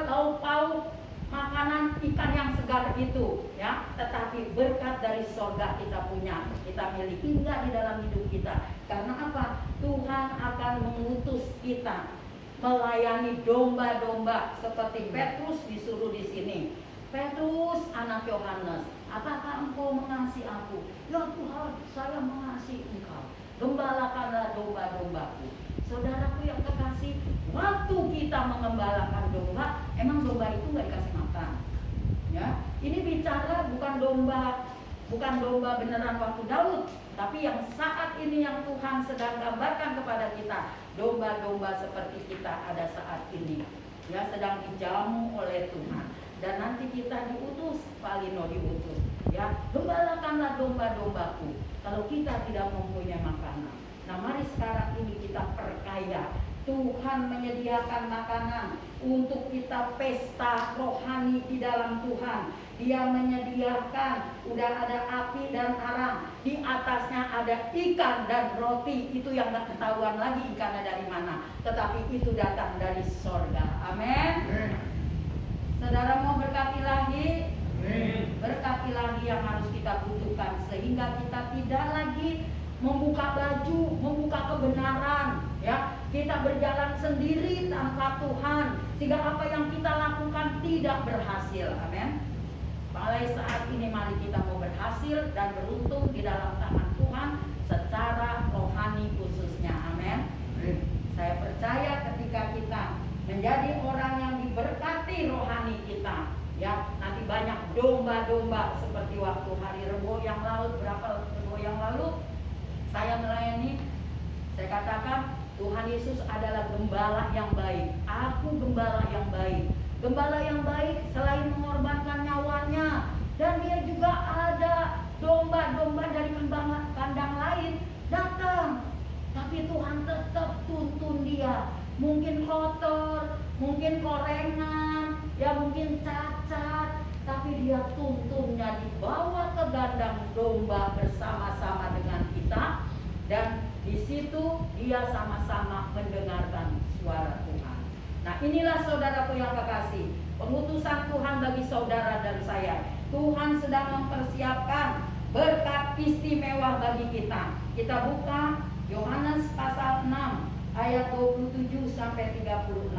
lauk pauk, makanan ikan yang segar itu, ya, tetapi berkat dari sorga kita punya, kita miliki enggak di dalam hidup kita. Karena apa? Tuhan akan mengutus kita melayani domba-domba seperti Petrus disuruh di sini. Petrus anak Yohanes, apakah engkau mengasihi aku? Ya Tuhan, saya mengasihi engkau. Gembalakanlah domba-dombaku. Saudaraku yang kekasih, waktu kita mengembalakan domba, emang domba itu nggak dikasih makan. Ya, ini bicara bukan domba beneran waktu Daud, tapi yang saat ini yang Tuhan sedang gambarkan kepada kita, domba-domba seperti kita ada saat ini, ya, sedang dijamu oleh Tuhan. Dan nanti kita diutus, Pak Lino diutus, ya, gembalakanlah domba-dombaku. Kalau kita tidak mempunyai makanan, nah mari sekarang ini kita perkaya. Tuhan menyediakan makanan untuk kita pesta rohani di dalam Tuhan. Dia menyediakan, udah ada api dan arang, di atasnya ada ikan dan roti. Itu yang gak ketahuan lagi ikannya dari mana, tetapi itu datang dari sorga. Amin. Saudara mau berkat ilahi? Berkat ilahi yang harus kita butuhkan, sehingga kita tidak lagi membuka baju, membuka kebenaran, ya. Kita berjalan sendiri tanpa Tuhan, sehingga apa yang kita lakukan tidak berhasil. Amin. Mulai saat ini mari kita mau berhasil dan beruntung di dalam tangan Tuhan secara rohani khususnya. Amin. Saya percaya ketika kita menjadi orang yang diberkati rohani kita, ya, nanti banyak domba-domba seperti waktu hari Rebo yang lalu, berapa Rebo yang lalu saya melayani, saya katakan Tuhan Yesus adalah gembala yang baik. Aku gembala yang baik. Gembala yang baik selain mengorbankan nyawanya, dan dia juga ada domba-domba dari kandang lain datang, tapi Tuhan tetap tuntun dia. Mungkin kotor, mungkin korengan, ya mungkin cacat, tapi dia tuntunnya dibawa ke kandang domba bersama-sama dengan kita, dan di situ dia sama-sama mendengarkan suara Tuhan. Nah inilah saudaraku yang kekasih, pengutusan Tuhan bagi saudara dan saya. Tuhan sedang mempersiapkan berkat istimewa bagi kita. Kita buka Yohanes pasal 6 ayat 27 sampai 36.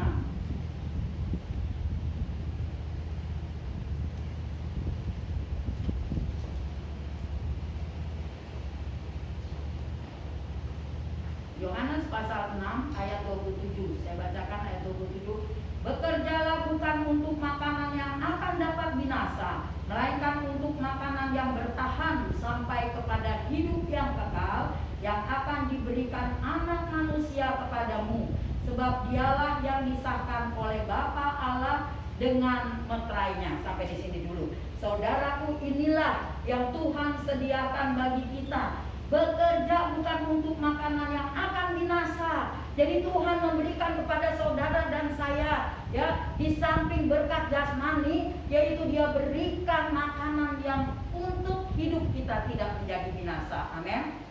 Yohanes pasal 6 ayat 27. Saya bacakan ayat 27. Bekerjalah bukan untuk makanan yang akan dapat binasa, melainkan untuk makanan yang bertahan sampai kepada hidup yang kekal, yang akan diberikan Anak Manusia kepadamu. Sebab dialah yang disahkan oleh Bapa Allah dengan meterainya. Sampai di sini dulu. Saudaraku, inilah yang Tuhan sediakan bagi kita. Bekerja bukan untuk makanan yang akan binasa. Jadi Tuhan memberikan kepada saudara dan saya, ya, di samping berkat jasmani, yaitu Dia berikan makanan yang untuk hidup kita tidak menjadi binasa. Amin.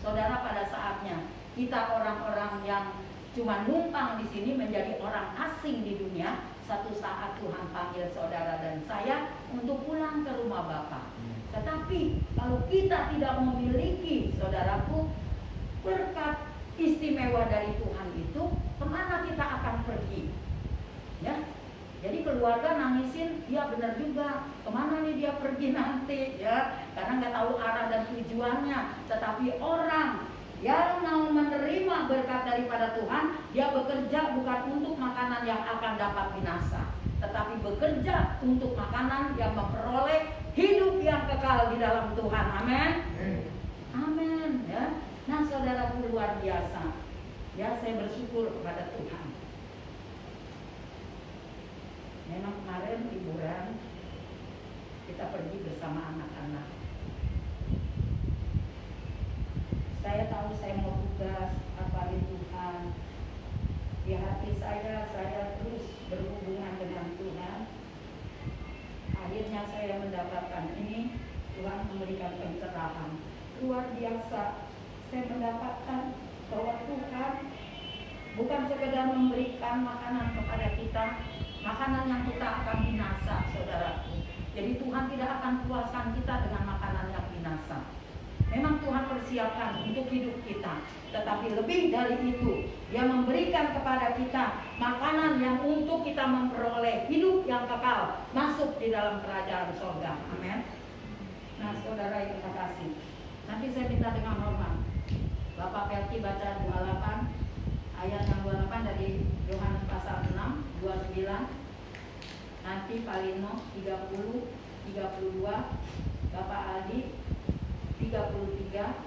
Saudara, pada saatnya kita orang-orang yang cuma numpang di sini menjadi orang asing di dunia. Satu saat Tuhan panggil saudara dan saya untuk pulang ke rumah Bapa. Tetapi kalau kita tidak memiliki, saudaraku, berkat istimewa dari Tuhan itu, kemana kita akan pergi? Ya, jadi keluarga nangisin, ya benar juga, kemana nih dia pergi nanti, ya, karena nggak tahu arah dan tujuannya. Tetapi orang yang mau menerima berkat daripada Tuhan, dia bekerja bukan untuk makanan yang akan dapat binasa, tetapi bekerja untuk makanan yang memperoleh hidup yang kekal di dalam Tuhan. Amin. Amin. Ya. Nah, saudaraku, luar biasa. Ya, saya bersyukur kepada Tuhan. Memang kemarin liburan kita pergi bersama anak-anak. Saya tahu saya mau tugas apa di Tuhan. Di hati saya terus berhubungan dengan Tuhan. Akhirnya saya mendapatkan ini, Tuhan memberikan pencerahan luar biasa. Saya mendapatkan bahwa Tuhan bukan sekedar memberikan makanan kepada kita, makanan yang kita akan binasa, saudaraku. Jadi Tuhan tidak akan puaskan kita dengan makanan yang binasa. Memang Tuhan persiapkan untuk hidup kita, tetapi lebih dari itu, Dia memberikan kepada kita makanan yang untuk kita memperoleh hidup yang kekal, masuk di dalam kerajaan surga. Amin. Nah, saudara yang terkasih, nanti saya minta dengan hormat Bapak Perti baca 28 ayat yang 28 dari Yohanes pasal 6, 29. Nanti Pak Lino 30, 32, Bapak Aldi 33,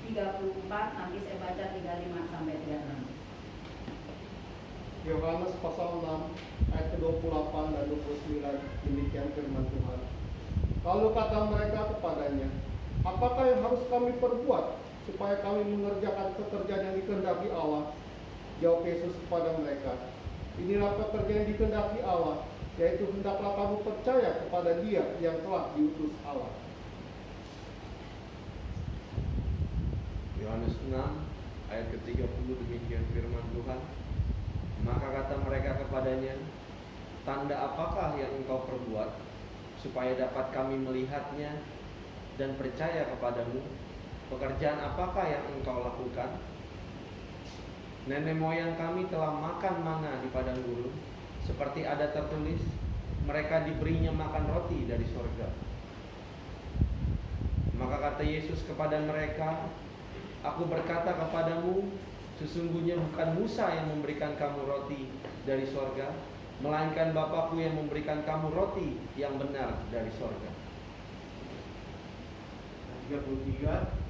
34, nanti saya baca 35 sampai 36. Yohanes pasal 6 ayat ke-28 dan 29, demikian firman Tuhan. Lalu kata mereka kepadanya, apakah yang harus kami perbuat supaya kami mengerjakan pekerjaan yang dikehendaki Allah? Jawab Yesus kepada mereka, inilah pekerjaan yang dikehendaki Allah, yaitu hendaklah kamu percaya kepada Dia yang telah diutus Allah. Yohanes 6 ayat ke-30, demikian firman Tuhan. Maka kata mereka kepadanya, tanda apakah yang engkau perbuat supaya dapat kami melihatnya dan percaya kepadamu? Pekerjaan apakah yang engkau lakukan? Nenek moyang kami telah makan mana di padang gurun, seperti ada tertulis, mereka diberinya makan roti dari surga. Maka kata Yesus kepada mereka, aku berkata kepadamu, sesungguhnya bukan Musa yang memberikan kamu roti dari surga, melainkan Bapakku yang memberikan kamu roti yang benar dari surga. 33.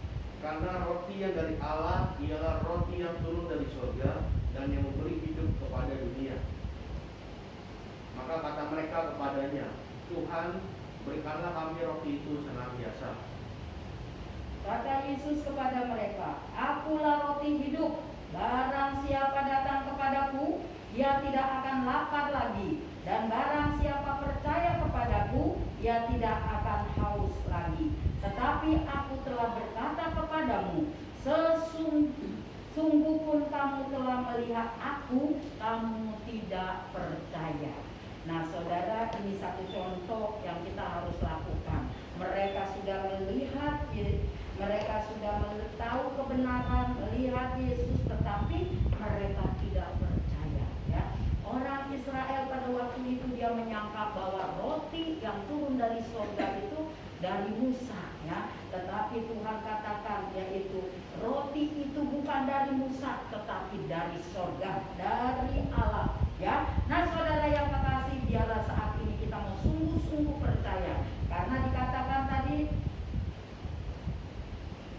Karena roti yang dari Allah ialah roti yang turun dari surga dan yang memberi hidup kepada dunia. Maka kata mereka kepadanya, Tuhan, berikanlah kami roti itu senantiasa. Kata Yesus kepada mereka, akulah roti hidup. Barang siapa datang kepadaku, ia tidak akan lapar lagi. Dan barang siapa percaya kepadaku, ia tidak akan haus lagi. Tetapi aku telah berkata kepadamu, sesungguh pun kamu telah melihat aku, kamu tidak percaya. Nah, saudara, ini satu contoh yang kita harus lakukan. Mereka sudah melihat, mereka sudah tahu kebenaran, melihat Yesus, tetapi mereka tidak percaya. Ya. Orang Israel pada waktu itu dia menyangka bahwa roti yang turun dari surga itu dari Musa, ya. Tetapi Tuhan katakan, yaitu roti itu bukan dari Musa, tetapi dari surga, dari Allah. Ya. Nah, saudara yang kekasih, biarlah saat ini kita mau sungguh-sungguh percaya, karena dikatakan tadi,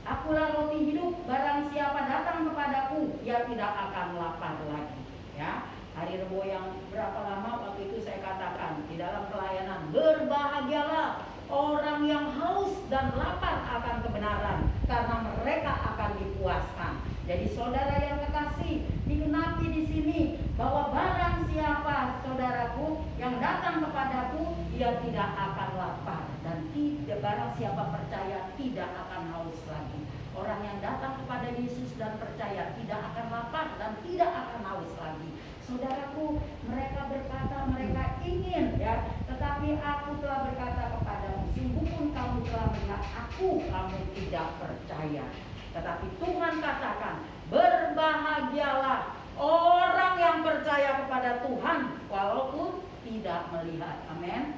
akulah roti hidup, barang siapa datang kepadaku, ia tidak akan lapar lagi. Ya, hari Rebo yang berapa lama waktu itu saya katakan di dalam pelayanan, berbahagialah orang yang haus dan lapar akan kebenaran, karena mereka akan dipuaskan. Jadi saudara yang kekasih, digenapi di sini bahwa barang siapa, saudaraku, yang datang kepadaku, ia tidak akan lapar, dan tidak, barang siapa percaya tidak akan haus lagi. Orang yang datang kepada Yesus dan percaya tidak akan lapar dan tidak akan haus lagi. Saudaraku, mereka berkata mereka ingin ya, tetapi aku telah berkata kepadamu, sungguh pun kamu telah melihat aku, kamu tidak percaya. Tetapi Tuhan katakan, berbahagialah orang yang percaya kepada Tuhan walaupun tidak melihat. Amin.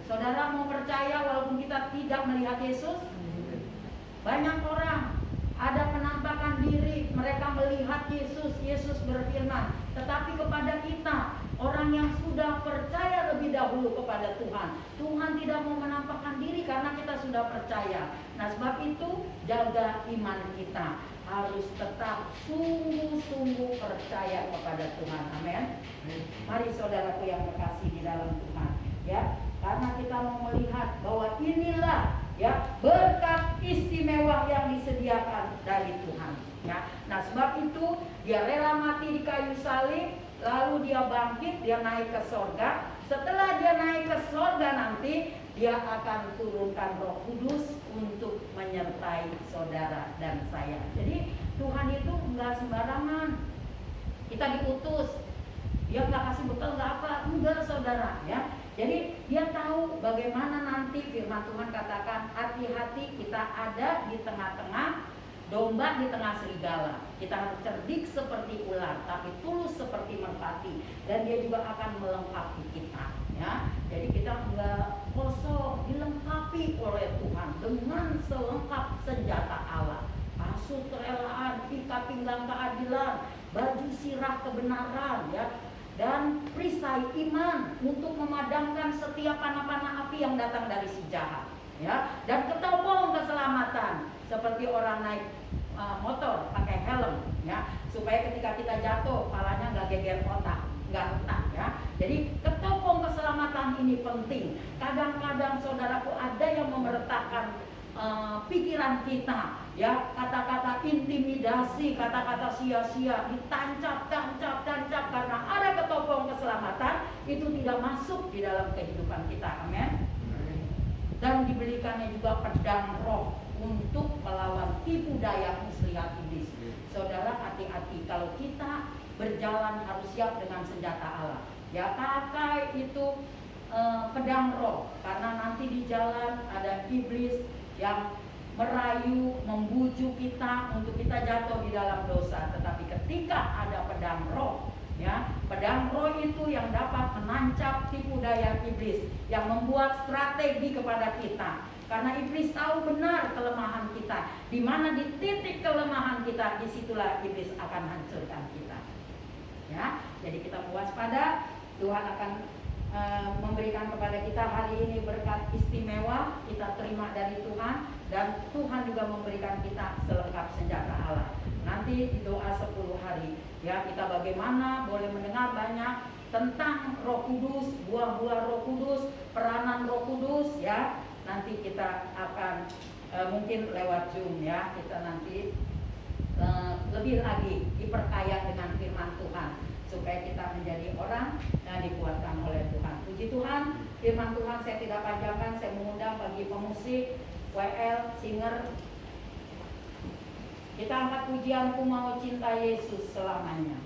Saudara mau percaya walaupun kita tidak melihat Yesus? Banyak orang ada penampakan diri, mereka melihat Yesus, Yesus berfirman. Tetapi kepada kita, orang yang sudah percaya lebih dahulu kepada Tuhan, Tuhan tidak mau menampakkan diri karena kita sudah percaya. Nah, sebab itu jaga iman kita, harus tetap sungguh-sungguh percaya kepada Tuhan. Amin. Mari saudaraku yang terkasih di dalam Tuhan, ya, karena kita mau melihat bahwa inilah ya berkat istimewa yang disediakan dari Tuhan, ya. Nah, sebab itu dia rela mati di kayu salib, lalu dia bangkit, dia naik ke sorga. Setelah dia naik ke sorga nanti dia akan turunkan Roh Kudus untuk menyertai saudara dan saya. Jadi Tuhan itu enggak sembarangan. Kita diutus, dia enggak kasih bekal enggak apa, enggak saudara, ya. Jadi dia tahu bagaimana nanti firman Tuhan katakan, hati-hati kita ada di tengah-tengah domba di tengah serigala. Kita harus cerdik seperti ular, tapi tulus seperti merpati. Dan dia juga akan melengkapi kita, ya. Jadi kita enggak kosong, dilengkapi oleh Tuhan dengan selengkap senjata Allah. Kasut kerelaan, ikat pinggang keadilan, baju sirah kebenaran, ya, dan perisai iman untuk memadamkan setiap panah-panah api yang datang dari si jahat, ya, dan ketopong keselamatan seperti orang naik motor pakai helm, ya, supaya ketika kita jatuh kepalanya nggak geger otak, nggak retak, ya. Jadi ketopong keselamatan ini penting. Kadang-kadang saudaraku ada yang memerintahkan pikiran kita, ya, kata-kata intimidasi, kata-kata sia-sia ditancap karena ada ketopong keselamatan itu tidak masuk di dalam kehidupan kita. Amin. Dan diberikannya juga pedang roh untuk melawan tipu daya muslihat iblis. Saudara, hati-hati kalau kita berjalan harus siap dengan senjata Allah. Ya, pakai itu pedang roh, karena nanti di jalan ada iblis yang merayu, membujuk kita untuk kita jatuh di dalam dosa. Tetapi ketika ada pedang roh, ya, pedang roh itu yang dapat menancap tipu daya iblis, yang membuat strategi kepada kita. Karena iblis tahu benar kelemahan kita, di mana di titik kelemahan kita, disitulah iblis akan hancurkan kita. Ya, jadi kita waspada. Tuhan akan memberikan kepada kita hari ini berkat istimewa, kita terima dari Tuhan, dan Tuhan juga memberikan kita selengkap senjata Allah. Nanti di doa 10 hari, ya, kita bagaimana boleh mendengar banyak tentang Roh Kudus, buah-buah Roh Kudus, peranan Roh Kudus, ya. Nanti kita akan mungkin lewat Zoom, ya, kita nanti lebih lagi diperkaya dengan firman Tuhan, supaya kita menjadi orang yang dikuatkan oleh Tuhan. Puji Tuhan, firman Tuhan saya tidak panjangkan. Saya mengundang bagi pemusik, WL, singer, kita angkat pujian Ku Mau Cinta Yesus Selamanya.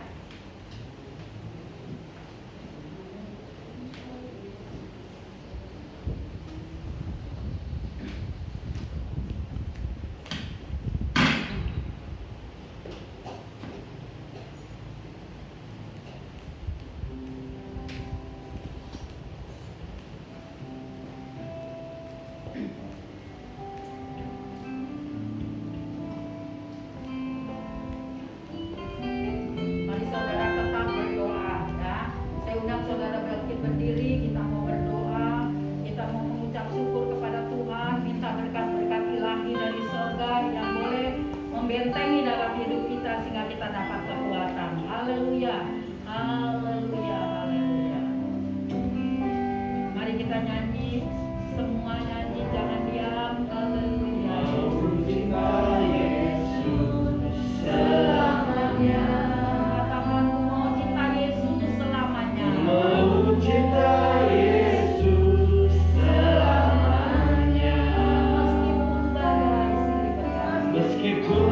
Membentengi dalam hidup kita sehingga kita dapat kekuatan. Haleluya, haleluya, haleluya. Mari kita nyanyi, semua nyanyi, jangan diam. Haleluya. Cinta Yesus selamanya. Katakan, ku mau cinta Yesus selamanya. Mau cinta Yesus selamanya. Meskipun badai silih berganti. Meskipun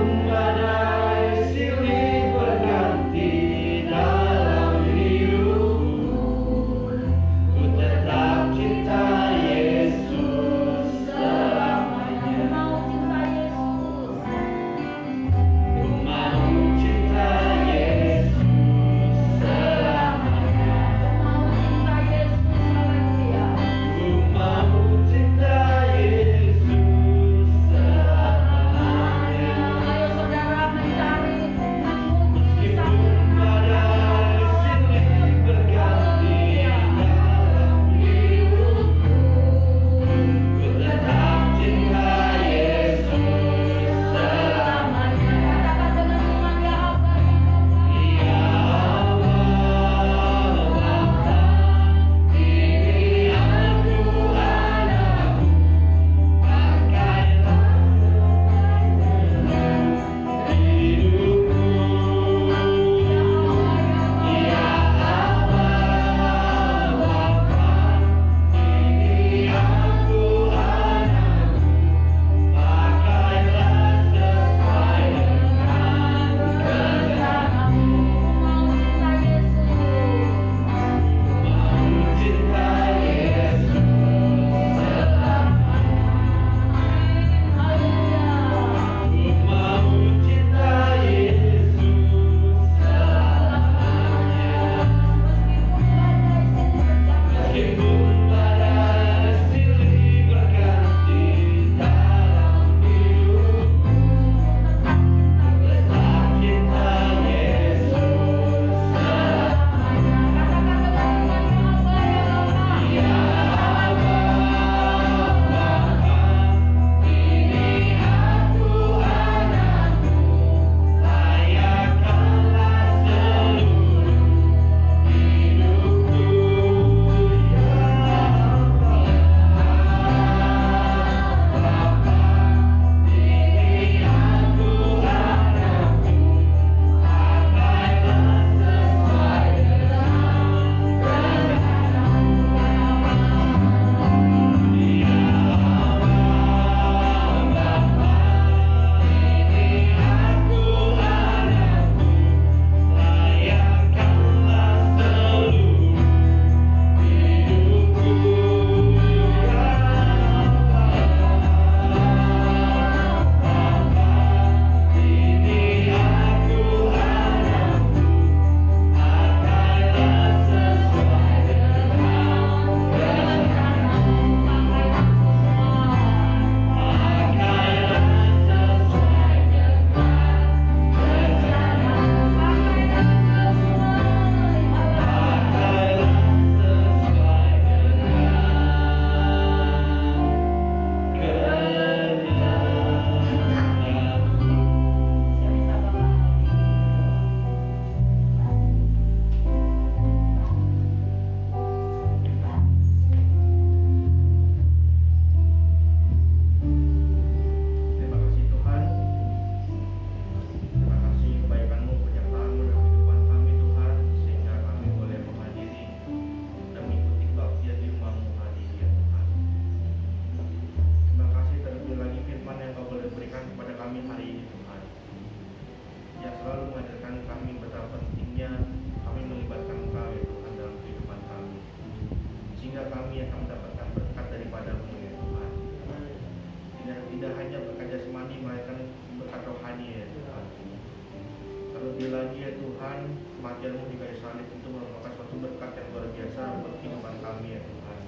lagi ya Tuhan, kematian-Mu di kayu salib itu merupakan suatu berkat yang luar biasa untuk kehidupan kami ya Tuhan.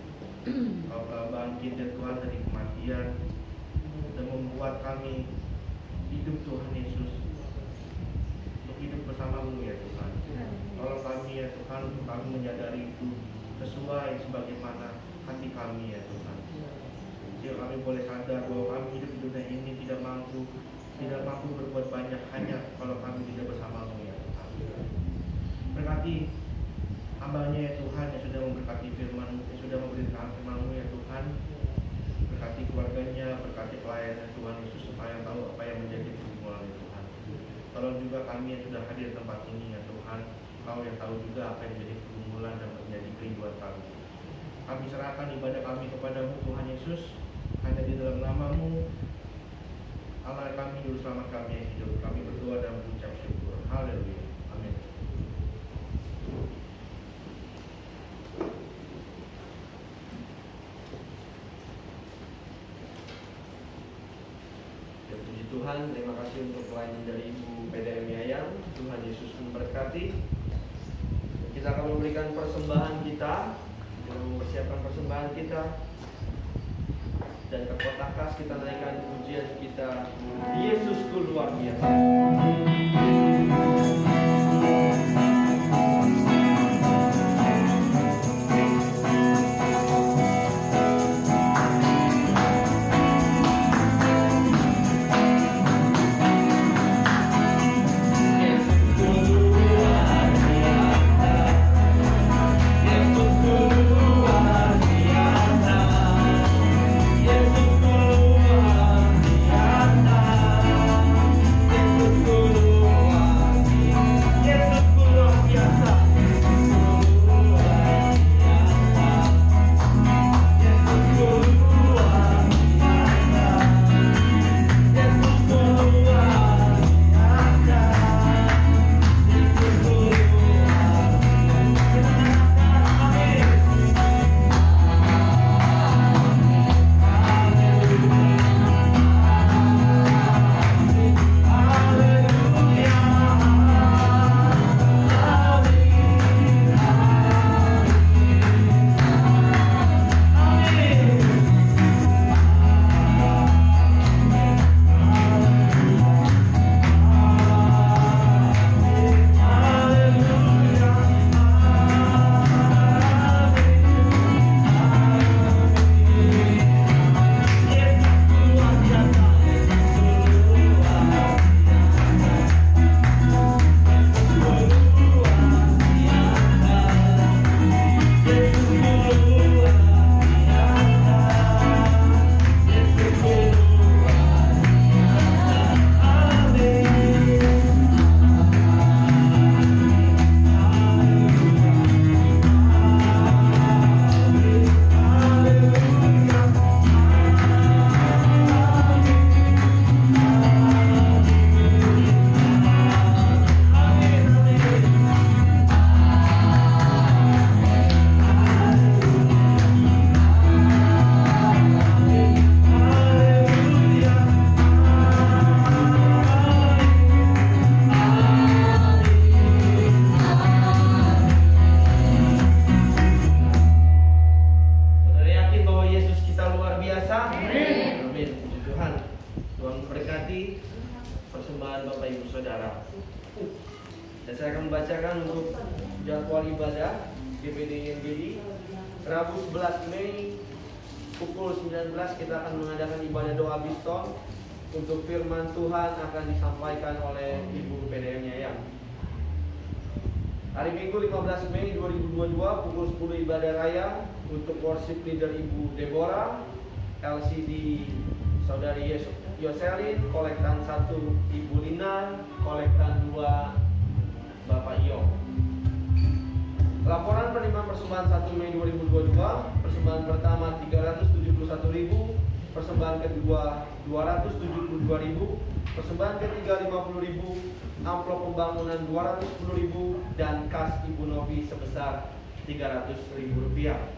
Kau telah bangkit ya Tuhan dari kematian dan membuat kami hidup Tuhan Yesus, untuk hidup bersama-Mu ya Tuhan. Tolong kami ya Tuhan, untuk kami menyadari itu sesuai sebagaimana hati kami ya Tuhan. Biar kami boleh sadar bahwa kami hidup di dunia ini tidak mampu berbuat banyak hanya kalau kami tidak bersama-Mu ya Tuhan. Berkati hamba-Nya ya Tuhan yang sudah memberkati firman, yang sudah memberitakan firman-Mu ya Tuhan. Berkati keluarganya, berkati pelayanan Tuhan Yesus supaya tahu apa yang menjadi pergumulan ya Tuhan. Tolong juga kami yang sudah hadir di tempat ini ya Tuhan, Kau yang tahu juga apa yang menjadi pergumulan dan menjadi kerinduan kami. Kami serahkan ibadah kami kepada-Mu Tuhan Yesus, hanya di dalam nama-Mu Allah kami juru selamat kami yang hidup. Kami berdoa dan mengucap syukur. Haleluya. Amin. Ya, puji Tuhan, terima kasih untuk pelayanan dari Ibu PDM Yayang. Tuhan Yesus memberkati. Kita akan memberikan persembahan kita, kita mempersiapkan persembahan kita, dan ke kotak kas kita naikkan pujian kita, Yesusku luar biasa. Dan saya akan membacakan untuk jadwal ibadah GPD YNGD. Rabu 11 Mei pukul 19 kita akan mengadakan ibadah doa Biston. Untuk firman Tuhan akan disampaikan oleh Ibu PDM Yayang. Hari Minggu 15 Mei 2022 pukul 10 ibadah raya untuk worship leader Ibu Deborah, LCD Saudari Yoselin, kolektan 1 Ibu Lina, kolektan 2 Bapak Iyo. Laporan penerimaan persembahan 1 Mei 2022, persembahan pertama 371.000, persembahan kedua 272.000, persembahan ketiga 50.000, amplop pembangunan 210.000, dan kas Ibu Novi sebesar 300.000 rupiah.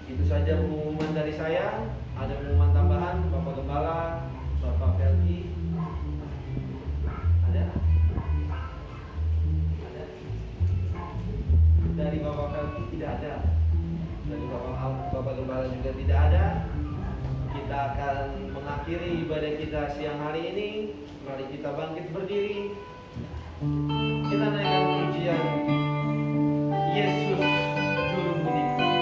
Itu saja pengumuman dari saya. Ada pengumuman tambahan, Bapak Gembala, Bapak Pelki, ada? dari Bapak Felki tidak ada, dari Bapak Gembala juga tidak ada. Kita akan mengakhiri ibadah kita siang hari ini. Mari kita bangkit berdiri. Kita naikkan pujian Yesus Juru Budikku.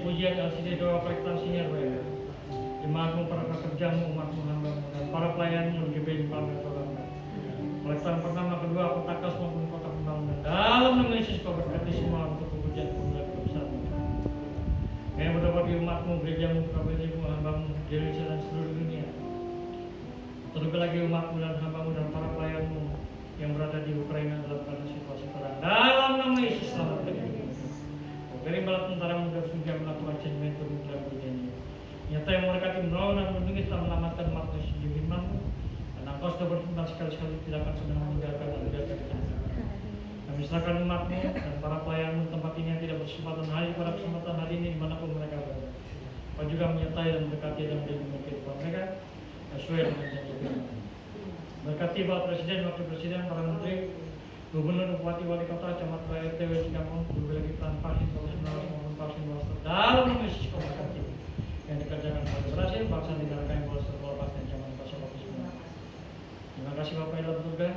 pujian LCD doa prestasinya Bapak. Jemaatmu, para pekerjamu, umatmu, hambamu, dan para pelayanmu di GBI Pamer Tolong. Pelaksanaan pertama, kedua, kota kas maupun kota pembangunan. Dalam nama Yesus kau berkati semua untuk kepujian kemuliaan besar. Yang berdoa di umatmu, gerejamu, KBRI-mu, hamba-Mu di Indonesia dan seluruh dunia. Terlebih lagi umat-Mu dan hamba-Mu dan para pelayan-Mu yang berada di Ukraina dalam keadaan situasi perang. Dalam nama Yesus selamatkan kami. Beri bala tentara muda surga melakukan jaminan turun dalam dunia. Nyata yang memberkati menolong dan melindungi telah menyelamatkan umat-Mu di firman-Mu. Dan Engkau sudah berfirman sekali-sekali tidak akan pernah meninggalkan dan meninggalkan kita. Kami serahkan umat-Mu dan para pelayan-Mu tempat ini yang tidak bersempatan hari pada kesempatan hari ini dimanapun mereka berada. Kau juga menyertai dan berkati dan melindungi kehidupan mereka sesuai dengan janji firman. Berkati Bapak Presiden, Wakil Presiden, para Menteri, Gubernur, Bupati, Wali Kota, Camat, RT, WC Kampung, berbagai lagi peran vaksin, vaksin maupun vaksin master dalam nama Yesus kau berkati yang dikerjakan pada berhasil, bangsa negara kami boleh terlepas dan zaman pasal waktu semua. Terima kasih Bapak dalam surga.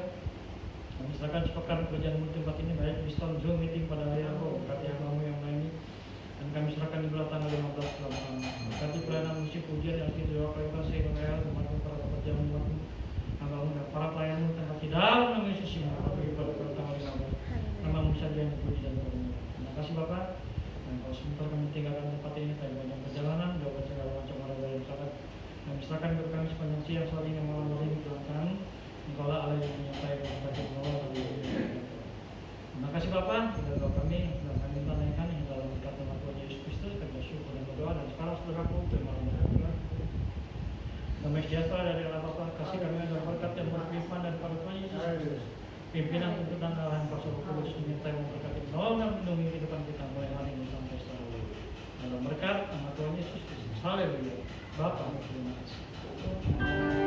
Kami serahkan sepekan pekerjaan multi tempat ini baik di Zoom meeting pada hari Rabu, berkati hamba-Mu yang lain dan kami serahkan di bulan tanggal 15 selama berkati pelayanan musik ujian yang sudah diwakilkan sehingga mereka membantu para pekerja umat-Mu hamba-Mu dan para pelayan-Mu tempat di dalam nama Yesus yang bagi pada tanggal 15 nama-Mu saja yang dipuji dan berdoa. Terima kasih Bapak. Dan kalau sebentar kami tinggalkan tempat ini dari banyak perjalanan, jauh segala macam hal yang sangat kami serahkan kepada kami sepanjang siang sore yang malam hari ini Tuhan. Engkaulah Allah yang menyertai dan memberkati menolong kami. Terima kasih Bapak. Dan doa kami dan kami minta naikkan yang dalam berkat nama Tuhan Yesus Kristus. Kami syukur dan berdoa dan sekarang saudaraku terima kasih. Damai sejahtera dari Allah Bapa, kasih kami dan berkat yang berlimpah dan pada Tuhan Yesus Kristus. Pimpinan tuntunan arahan Pastor Kudus menyertai memberkati menolong dan melindungi kehidupan kita mulai hari ini sampai selalu. Dalam berkat nama Tuhan Yesus Kristus. Haleluya. Bapa, terima kasih.